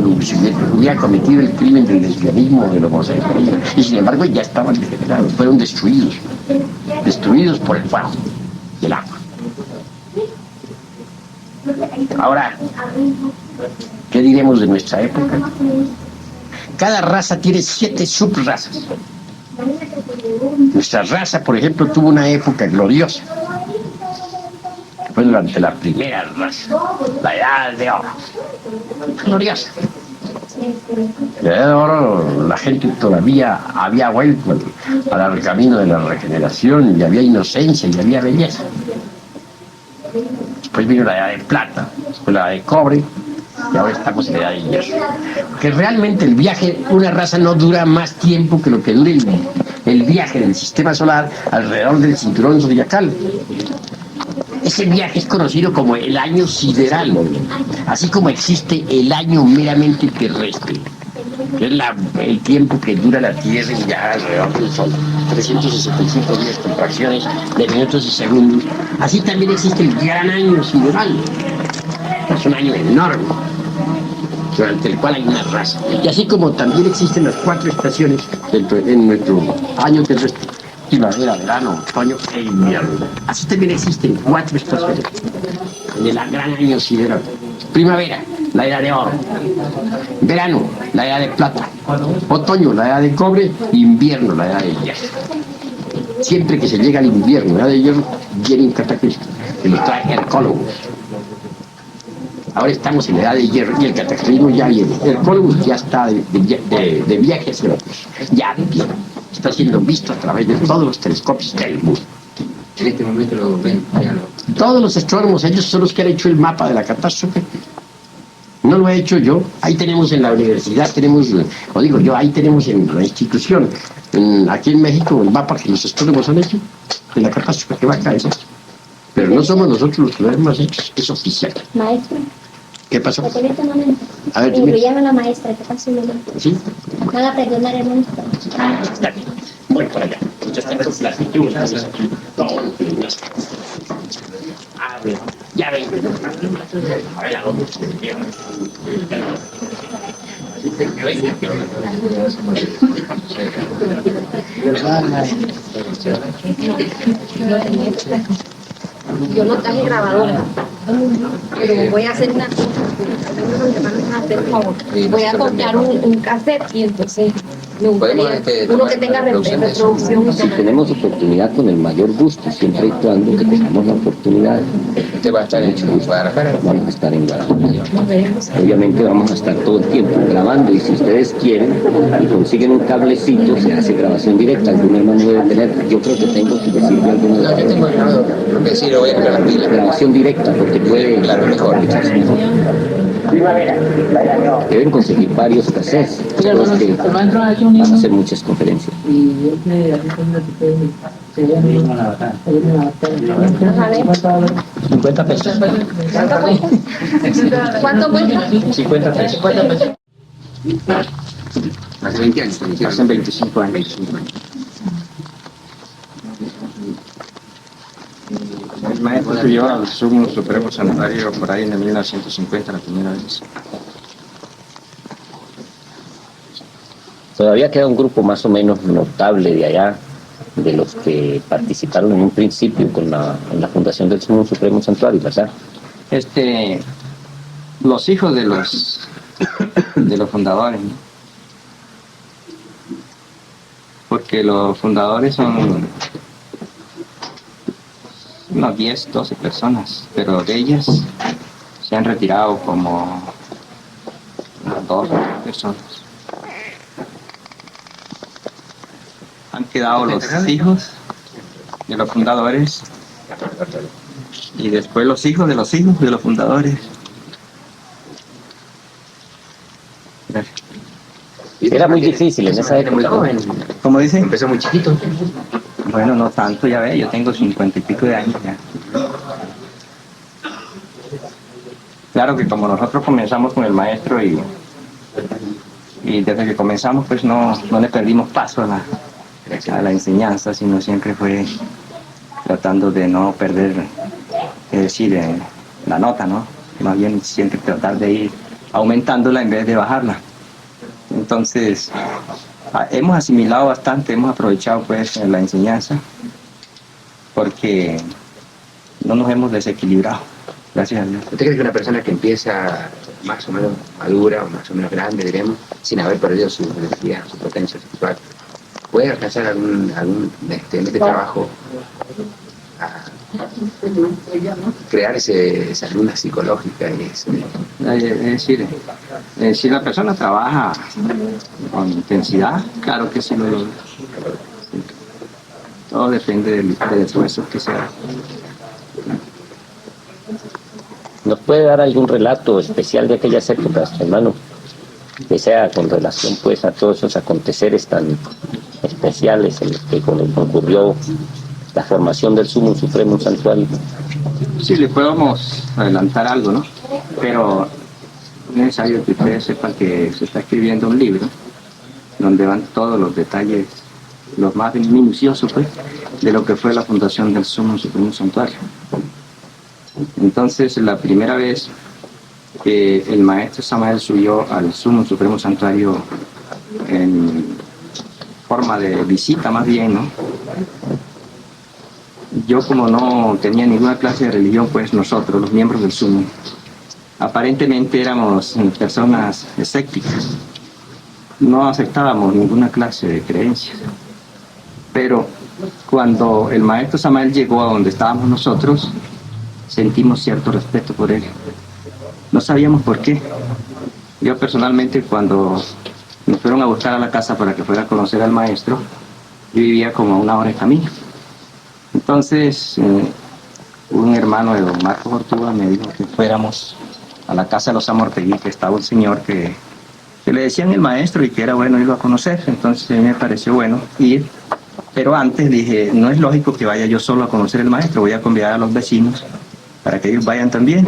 hubiera cometido el crimen del lesbianismo o del homosexualismo. Y sin embargo ya estaban degenerados, fueron destruidos por el fuego y el agua. Ahora, ¿qué diremos de nuestra época? Cada raza tiene 7 subrazas. Nuestra raza, por ejemplo, tuvo una época gloriosa. Fue durante la primera raza, la Edad de Oro. Gloriosa. La Edad de Oro, la gente todavía había vuelto al camino de la regeneración, y había inocencia, y había belleza. Después vino la Edad de Plata, después la Edad de Cobre, y ahora estamos en la Edad de Hierro. Porque realmente el viaje, una raza no dura más tiempo que lo que dure el viaje del sistema solar alrededor del cinturón zodiacal. Ese viaje es conocido como el año sideral, así como existe el año meramente terrestre, que es el tiempo que dura la Tierra en viajar alrededor del Sol, 365 días con fracciones de minutos y segundos. Así también existe el gran año sideral. Es un año enorme, durante el cual hay una raza. Y así como también existen las 4 estaciones en nuestro año terrestre: primavera, verano, otoño e invierno. Así también existen 4 estaciones en el gran año sideral. Primavera, la Edad de Oro. Verano, la Edad de Plata. Otoño, la Edad de Cobre. Invierno, la Edad de Hierro. Siempre que se llega al invierno, la Edad de Hierro, viene un cataclismo que nos trae arqueólogos. Ahora estamos en la Edad de Hierro y el cataclismo ya viene. El arqueólogo ya está de viaje hacia la cruz. Ya viene. Está siendo visto a través de todos los telescopios del mundo. En este momento lo ven. Todos los astrónomos, ellos son los que han hecho el mapa de la catástrofe. No lo he hecho yo. Ahí tenemos en la universidad, ahí tenemos en la institución, aquí en México, el mapa que los astrónomos han hecho de la catástrofe que va a caer. Pero no somos nosotros los que lo hemos hecho, es oficial. Maestro. ¿Qué pasó? Permítame un momento. A ver, dime. Lo llama la maestra, que pase un momento. ¿Sí? Van a perdonar el maestro. Está bien. Voy para allá. Ya está con platitud. A ver, ya ven. A ver, ¿a dónde se lleva? Yo no traje grabadora, pero voy a hacer una cosa. Voy a comprar un cassette y entonces me gustaría uno que tenga reproducción. Si tenemos oportunidad, con el mayor gusto, siempre y cuando que tengamos la oportunidad. Usted va a estar en Guadalajara. Vamos a estar en Guadalajara. Obviamente vamos a estar todo el tiempo grabando, y si ustedes quieren y consiguen un cablecito, se hace grabación directa. Algún hermano debe tener, yo creo que tengo que decirle alguna No, yo tengo grabado, lo que sí lo voy a crear la pila. grabación directa, porque puede, Claro, mejor. deben conseguir varios cassettes, porque van a hacer muchas conferencias. 50 pesos. ¿Cuánto cuesta? 50 pesos. Hace 20 años. Hace 25 años. El maestro que llevó al Sumo Supremo Santuario por ahí en el 1950, la primera vez. Todavía queda un grupo más o menos notable de allá, de los que participaron en un principio en la fundación del Sumo Supremo Santuario, ¿verdad? Los hijos de los fundadores, ¿no? Porque los fundadores son unos 10, 12 personas, pero de ellas se han retirado como unas 2 personas. Han quedado los hijos de los fundadores y después los hijos de los fundadores. Gracias. Era muy difícil en esa época. ¿Cómo dice? Empezó muy chiquito. Bueno, no tanto, ya ve, yo tengo 50 y pico de años ya. Claro que como nosotros comenzamos con el maestro y desde que comenzamos pues no le perdimos paso a la enseñanza, sino siempre fue tratando de no perder, es decir, la nota, ¿no? Más bien siempre tratar de ir aumentándola en vez de bajarla. Entonces, hemos asimilado bastante, hemos aprovechado pues la enseñanza porque no nos hemos desequilibrado, gracias a Dios. ¿Usted cree que una persona que empieza más o menos madura o más o menos grande, diremos, sin haber perdido su energía, su potencia sexual, puede alcanzar algún en este trabajo a crear esa luna psicológica? Es decir, si la persona trabaja con intensidad, claro que sí lo logra. Todo depende del esfuerzo que se haga. ¿Nos puede dar algún relato especial de aquellas épocas, hermano? Que sea con relación pues a todos esos aconteceres tan especiales en los que concurrió la formación del Sumo Supremo Santuario. Sí, le podemos adelantar algo, ¿no? Pero es necesario que ustedes sepan que se está escribiendo un libro donde van todos los detalles, los más minuciosos, pues, de lo que fue la fundación del Sumo Supremo Santuario. Entonces, la primera vez que el maestro Samael subió al Sumo Supremo Santuario en forma de visita más bien, ¿no? Yo como no tenía ninguna clase de religión, pues nosotros, los miembros del Sumo, aparentemente éramos personas escépticas. No aceptábamos ninguna clase de creencias. Pero cuando el maestro Samael llegó a donde estábamos nosotros, sentimos cierto respeto por él. No sabíamos por qué. Yo personalmente, cuando me fueron a buscar a la casa para que fuera a conocer al maestro, yo vivía como a 1 hora de camino. Entonces, un hermano de don Marcos Ortúa me dijo que fuéramos a la casa de los Amortegui, que estaba un señor que le decían el maestro y que era bueno irlo a conocer. Entonces a mí me pareció bueno ir, pero antes dije, no es lógico que vaya yo solo a conocer al maestro, voy a convidar a los vecinos para que ellos vayan también.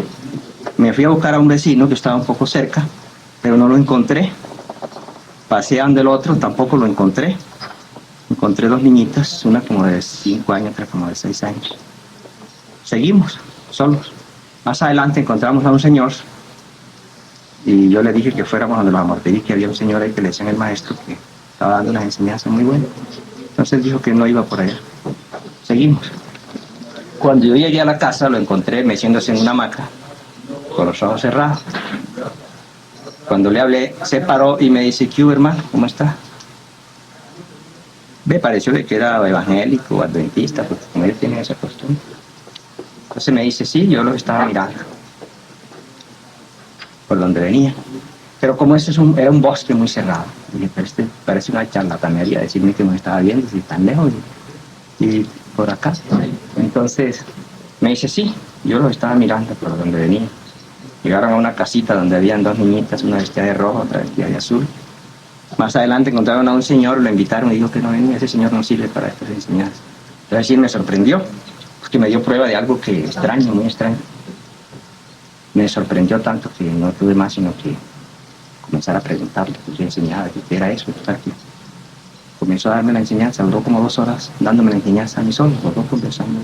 Me fui a buscar a un vecino que estaba un poco cerca, pero no lo encontré. Pasé a donde el otro, tampoco lo encontré. Encontré 2 niñitas, una como de 5 años, otra como de 6 años. Seguimos, solos. Más adelante encontramos a un señor y yo le dije que fuéramos donde los Amortegui, que había un señor ahí que le decían el maestro que estaba dando unas enseñanzas muy buenas. Entonces dijo que no iba por allá. Seguimos. Cuando yo llegué a la casa lo encontré meciéndose en una hamaca, con los ojos cerrados. Cuando le hablé, se paró y me dice, ¿qué hubo, hermano? ¿Cómo está? Me pareció que era evangélico o adventista, porque como ellos tienen esa costumbre. Entonces me dice, sí, yo lo estaba mirando por donde venía. Pero como ese era un bosque muy cerrado, dije, pero parece una charlatanería decirme que me estaba viendo, si tan lejos y por acá. Entonces me dice, sí, yo lo estaba mirando por donde venía. Llegaron a una casita donde habían 2 niñitas, una vestida de rojo, otra vestida de azul. Más adelante encontraron a un señor, lo invitaron y dijo que no venía, ese señor no sirve para estas enseñanzas. Entonces sí me sorprendió, porque me dio prueba de algo que extraño, muy extraño. Me sorprendió tanto que no tuve más sino que comenzar a preguntarle qué enseñaba, qué era eso, que comenzó a darme la enseñanza, duró como 2 horas dándome la enseñanza a mí solo, los 2 conversando.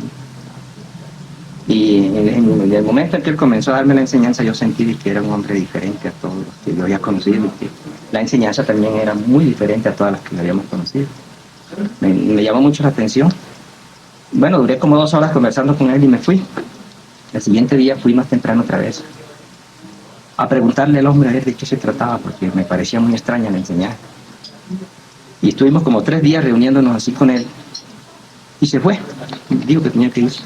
Y en el momento en que él comenzó a darme la enseñanza, yo sentí que era un hombre diferente a todos los que yo había conocido, y que la enseñanza también era muy diferente a todas las que habíamos conocido. Me llamó mucho la atención. Bueno, duré como 2 horas conversando con él y me fui. El siguiente día fui más temprano otra vez a preguntarle al hombre a ver de qué se trataba, porque me parecía muy extraña la enseñanza. Y estuvimos como 3 días reuniéndonos así con él y se fue. Dijo que tenía que irse.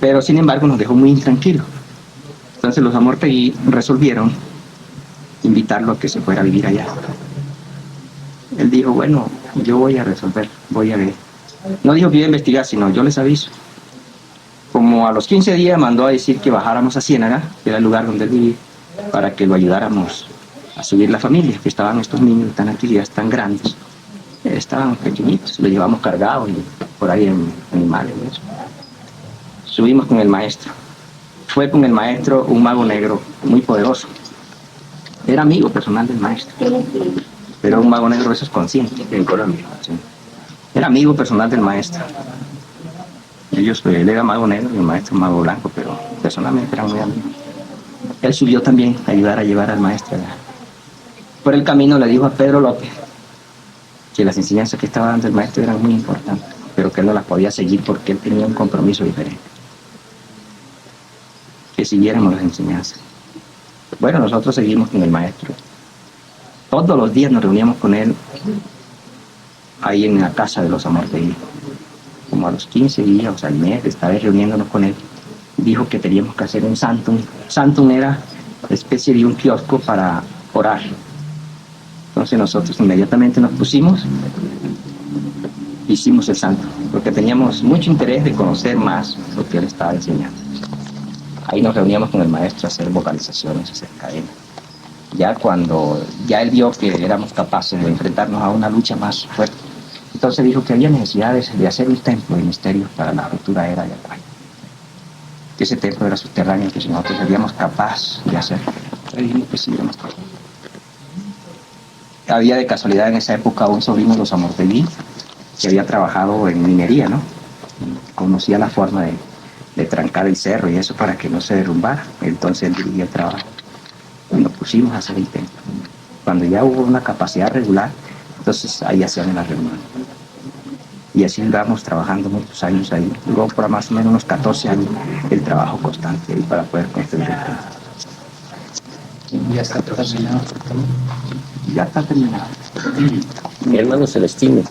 pero sin embargo nos dejó muy intranquilos. Entonces los Amortegui resolvieron invitarlo a que se fuera a vivir allá. Él dijo, bueno, yo voy a resolver, voy a ver. No dijo que iba a investigar, sino yo les aviso. Como a los 15 días mandó a decir que bajáramos a Ciénaga, que era el lugar donde él vivía, para que lo ayudáramos a subir la familia, que estaban estos niños tan aquí, ya tan grandes. Estaban pequeñitos, los llevamos cargados y por ahí en animales. ¿Ves? Subimos con el maestro. Fue con el maestro un mago negro muy poderoso. Era amigo personal del maestro. Pero un mago negro, eso es consciente. En Colombia. Sí. Era amigo personal del maestro. Él era mago negro y el maestro mago blanco, pero personalmente eran muy amigos. Él subió también a ayudar a llevar al maestro allá. Por el camino le dijo a Pedro López que las enseñanzas que estaba dando el maestro eran muy importantes, pero que él no las podía seguir porque él tenía un compromiso diferente. Que siguiéramos las enseñanzas. Bueno, nosotros seguimos con el maestro. Todos los días nos reuníamos con él ahí en la casa de los Amortegui. Como a los 15 días, o sea, al mes de estar reuniéndonos con él, dijo que teníamos que hacer un santum. Santum era una especie de un kiosco para orar. Entonces nosotros inmediatamente nos pusimos, hicimos el santum, porque teníamos mucho interés de conocer más lo que él estaba enseñando. Ahí nos reuníamos con el maestro a hacer vocalizaciones acerca de él. Ya cuando ya él vio que éramos capaces de enfrentarnos a una lucha más fuerte, entonces dijo que había necesidades de hacer un templo de misterios para la futura era de Acuario. Que ese templo era subterráneo, que si nosotros seríamos capaces de hacerlo. Pues sí, había de casualidad en esa época un sobrino de los Amortegui que había trabajado en minería, ¿no? Conocía la forma de trancar el cerro y eso para que no se derrumbara. Entonces él dirigía el trabajo. Y nos pusimos a hacer el templo. Cuando ya hubo una capacidad regular, entonces ahí hacían la reunión. Y así duramos trabajando muchos años ahí. Duró por más o menos unos 14 años el trabajo constante ahí para poder construir el templo. ¿Ya está terminado? Ya está terminado. Mi hermano Celestino.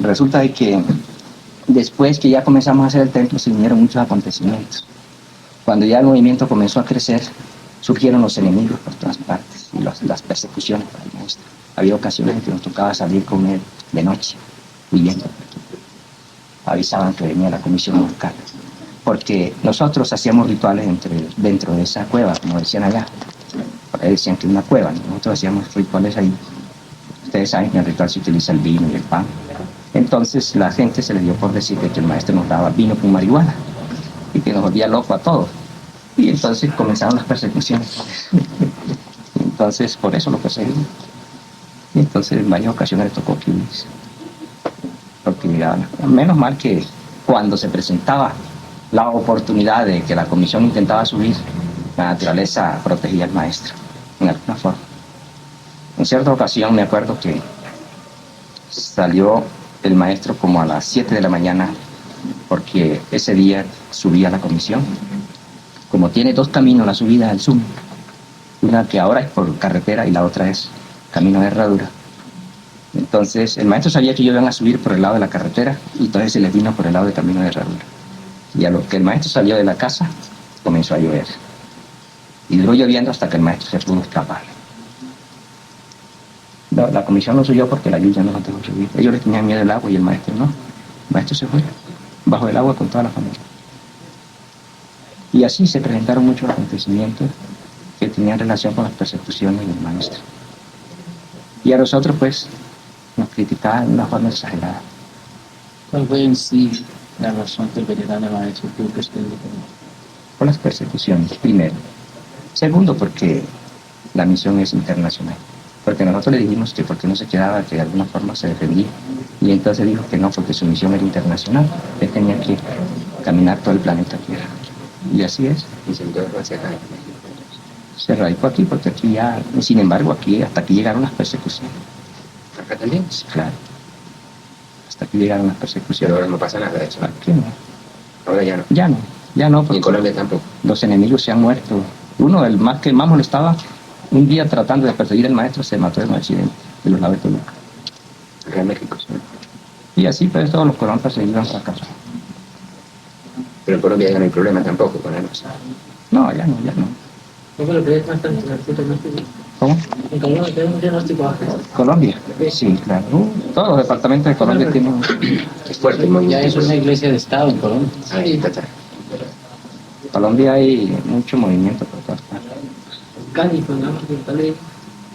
Resulta de que después que ya comenzamos a hacer el templo se vinieron muchos acontecimientos. Cuando ya el movimiento comenzó a crecer, surgieron los enemigos por todas partes y las persecuciones para el maestro. Había ocasiones en que nos tocaba salir con él de noche, huyendo. Avisaban que venía la comisión a buscar. Porque nosotros hacíamos rituales dentro de esa cueva, como decían allá. Por ahí decían que era una cueva, ¿no? Nosotros hacíamos rituales ahí. Ustedes saben que en el ritual se utiliza el vino y el pan. Entonces la gente se le dio por decir que el maestro nos daba vino con marihuana y que nos volvía loco a todos. Y entonces comenzaron las persecuciones. Entonces por eso lo perseguimos. Y entonces en varias ocasiones le tocó que huirse. Porque miraban, menos mal que cuando se presentaba la oportunidad de que la comisión intentaba subir, la naturaleza protegía al maestro, en alguna forma. En cierta ocasión me acuerdo que salió el maestro como a las 7 de la mañana, porque ese día subía la comisión. Como tiene dos caminos la subida al Zoom, una que ahora es por carretera y la otra es camino de herradura. Entonces el maestro sabía que ellos iban a subir por el lado de la carretera y entonces se les vino por el lado del camino de herradura. Y a lo que el maestro salió de la casa, comenzó a llover. Y duró lloviendo hasta que el maestro se pudo escapar. No, la comisión no subió porque la lluvia no lo dejó subir. Ellos le tenían miedo al agua y el maestro no. El maestro se fue bajo el agua con toda la familia. Y así se presentaron muchos acontecimientos que tenían relación con las persecuciones del maestro. Y a nosotros, pues, nos criticaban de una forma exagerada. ¿Cuál fue en sí la razón del venerable maestro que usted dijo? Por las persecuciones, primero. Segundo, porque la misión es internacional. Porque nosotros le dijimos que porque no se quedaba, que de alguna forma se defendía. Y entonces dijo que no, porque su misión era internacional. Él tenía que caminar todo el planeta Tierra. Y así es. Y se entró hacia acá. Se radicó aquí, porque aquí ya, sin embargo, aquí hasta aquí llegaron las persecuciones. ¿Acá también? Sí, claro. Hasta aquí llegaron las persecuciones. Pero ahora no pasa nada de eso. Aquí no. Ahora ya no. Ya no. Y en Colombia tampoco. Los enemigos se han muerto. Uno, el más que más molestaba, un día tratando de perseguir al maestro, se mató en un accidente de los lados de Toluca. Acá en México, sí. Y así, pues, todos los colonos perseguidos fracasaron. Pero en Colombia ya no hay problema tampoco con el MAS. No, ya no. ¿Cómo? ¿En Colombia tenemos un diagnóstico? Colombia. Sí, claro. Todos los departamentos de Colombia tienen... Es fuerte el Ya movimiento. es una iglesia de Estado en Colombia. Ahí está. Colombia hay mucho movimiento por todas partes. Cali, pongamos que Cali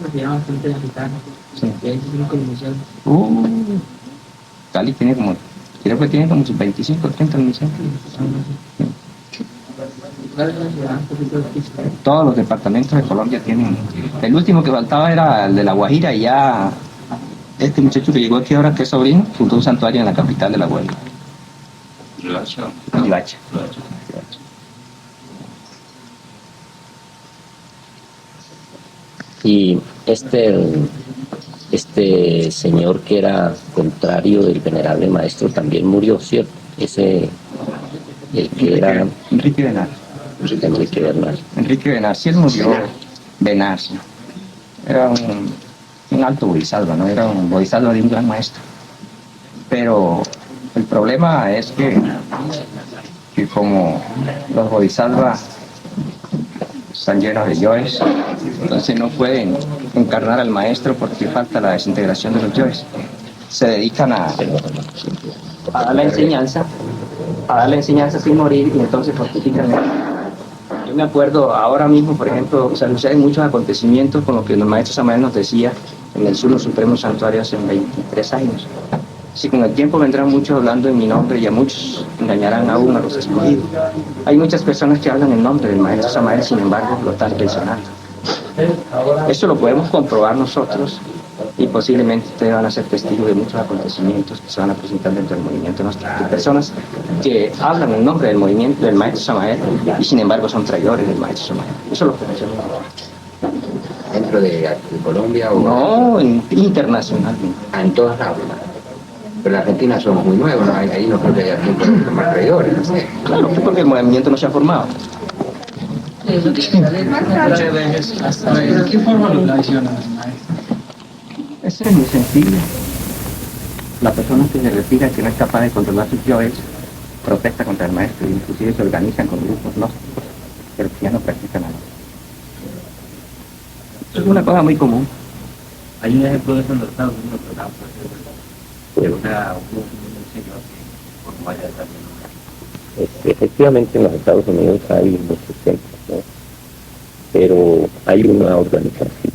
nos llama bastante africano. Sí. Y ahí tiene una convención. Cali tiene como... Creo que tiene como sus 25, 30 municipios. Todos los departamentos de Colombia tienen. El último que faltaba era el de La Guajira y ya este muchacho que llegó aquí ahora, que es sobrino, fundó un santuario en la capital de La Guajira. Riohacha. Y este señor que era contrario del venerable maestro también murió, ¿cierto? Ese, el que era Enrique Benar. Enrique Bernal. Enrique Benar, sí, él murió. Benar, sí. Era un alto bodhisattva, ¿no? Era un bodhisattva de un gran maestro. Pero el problema es que como los bodhisattvas están llenos de yoes, entonces no pueden encarnar al maestro porque falta la desintegración de los yoes. Se dedican a dar la enseñanza, sin morir, y entonces fortifican. Yo me acuerdo ahora mismo, por ejemplo, se suceden muchos acontecimientos con lo que el maestro Samael nos decía en el Sur Supremo Santuario hace 23 años. Si con el tiempo vendrán muchos hablando en mi nombre y a muchos engañarán aún a los escogidos. Hay muchas personas que hablan en nombre del maestro Samael, sin embargo lo están traicionando. Eso lo podemos comprobar nosotros y posiblemente ustedes van a ser testigos de muchos acontecimientos que se van a presentar dentro del movimiento nuestro. Hay personas que hablan en nombre del movimiento del maestro Samael y sin embargo son traidores del maestro Samael. Eso lo conocemos. ¿Dentro de Colombia o...? No, internacionalmente. En todos lados. Pero en Argentina somos muy nuevos, ¿no? Ahí no creo que haya tiempo de tomar traidores, no sé. Claro, porque el movimiento no se ha formado. ¿De qué forma lo traicionan al maestro? Eso es muy sencillo. La persona que se retira, que no es capaz de controlar sus yoes, protesta contra el maestro, inclusive se organizan con grupos gnósticos, pero que ya no practican nada. Eso es una cosa muy común. Hay un ejemplo de eso en los Estados Unidos, ¿verdad? De un señor que formó allá también. Efectivamente en los Estados Unidos hay muchos centros, ¿no? Pero hay una organización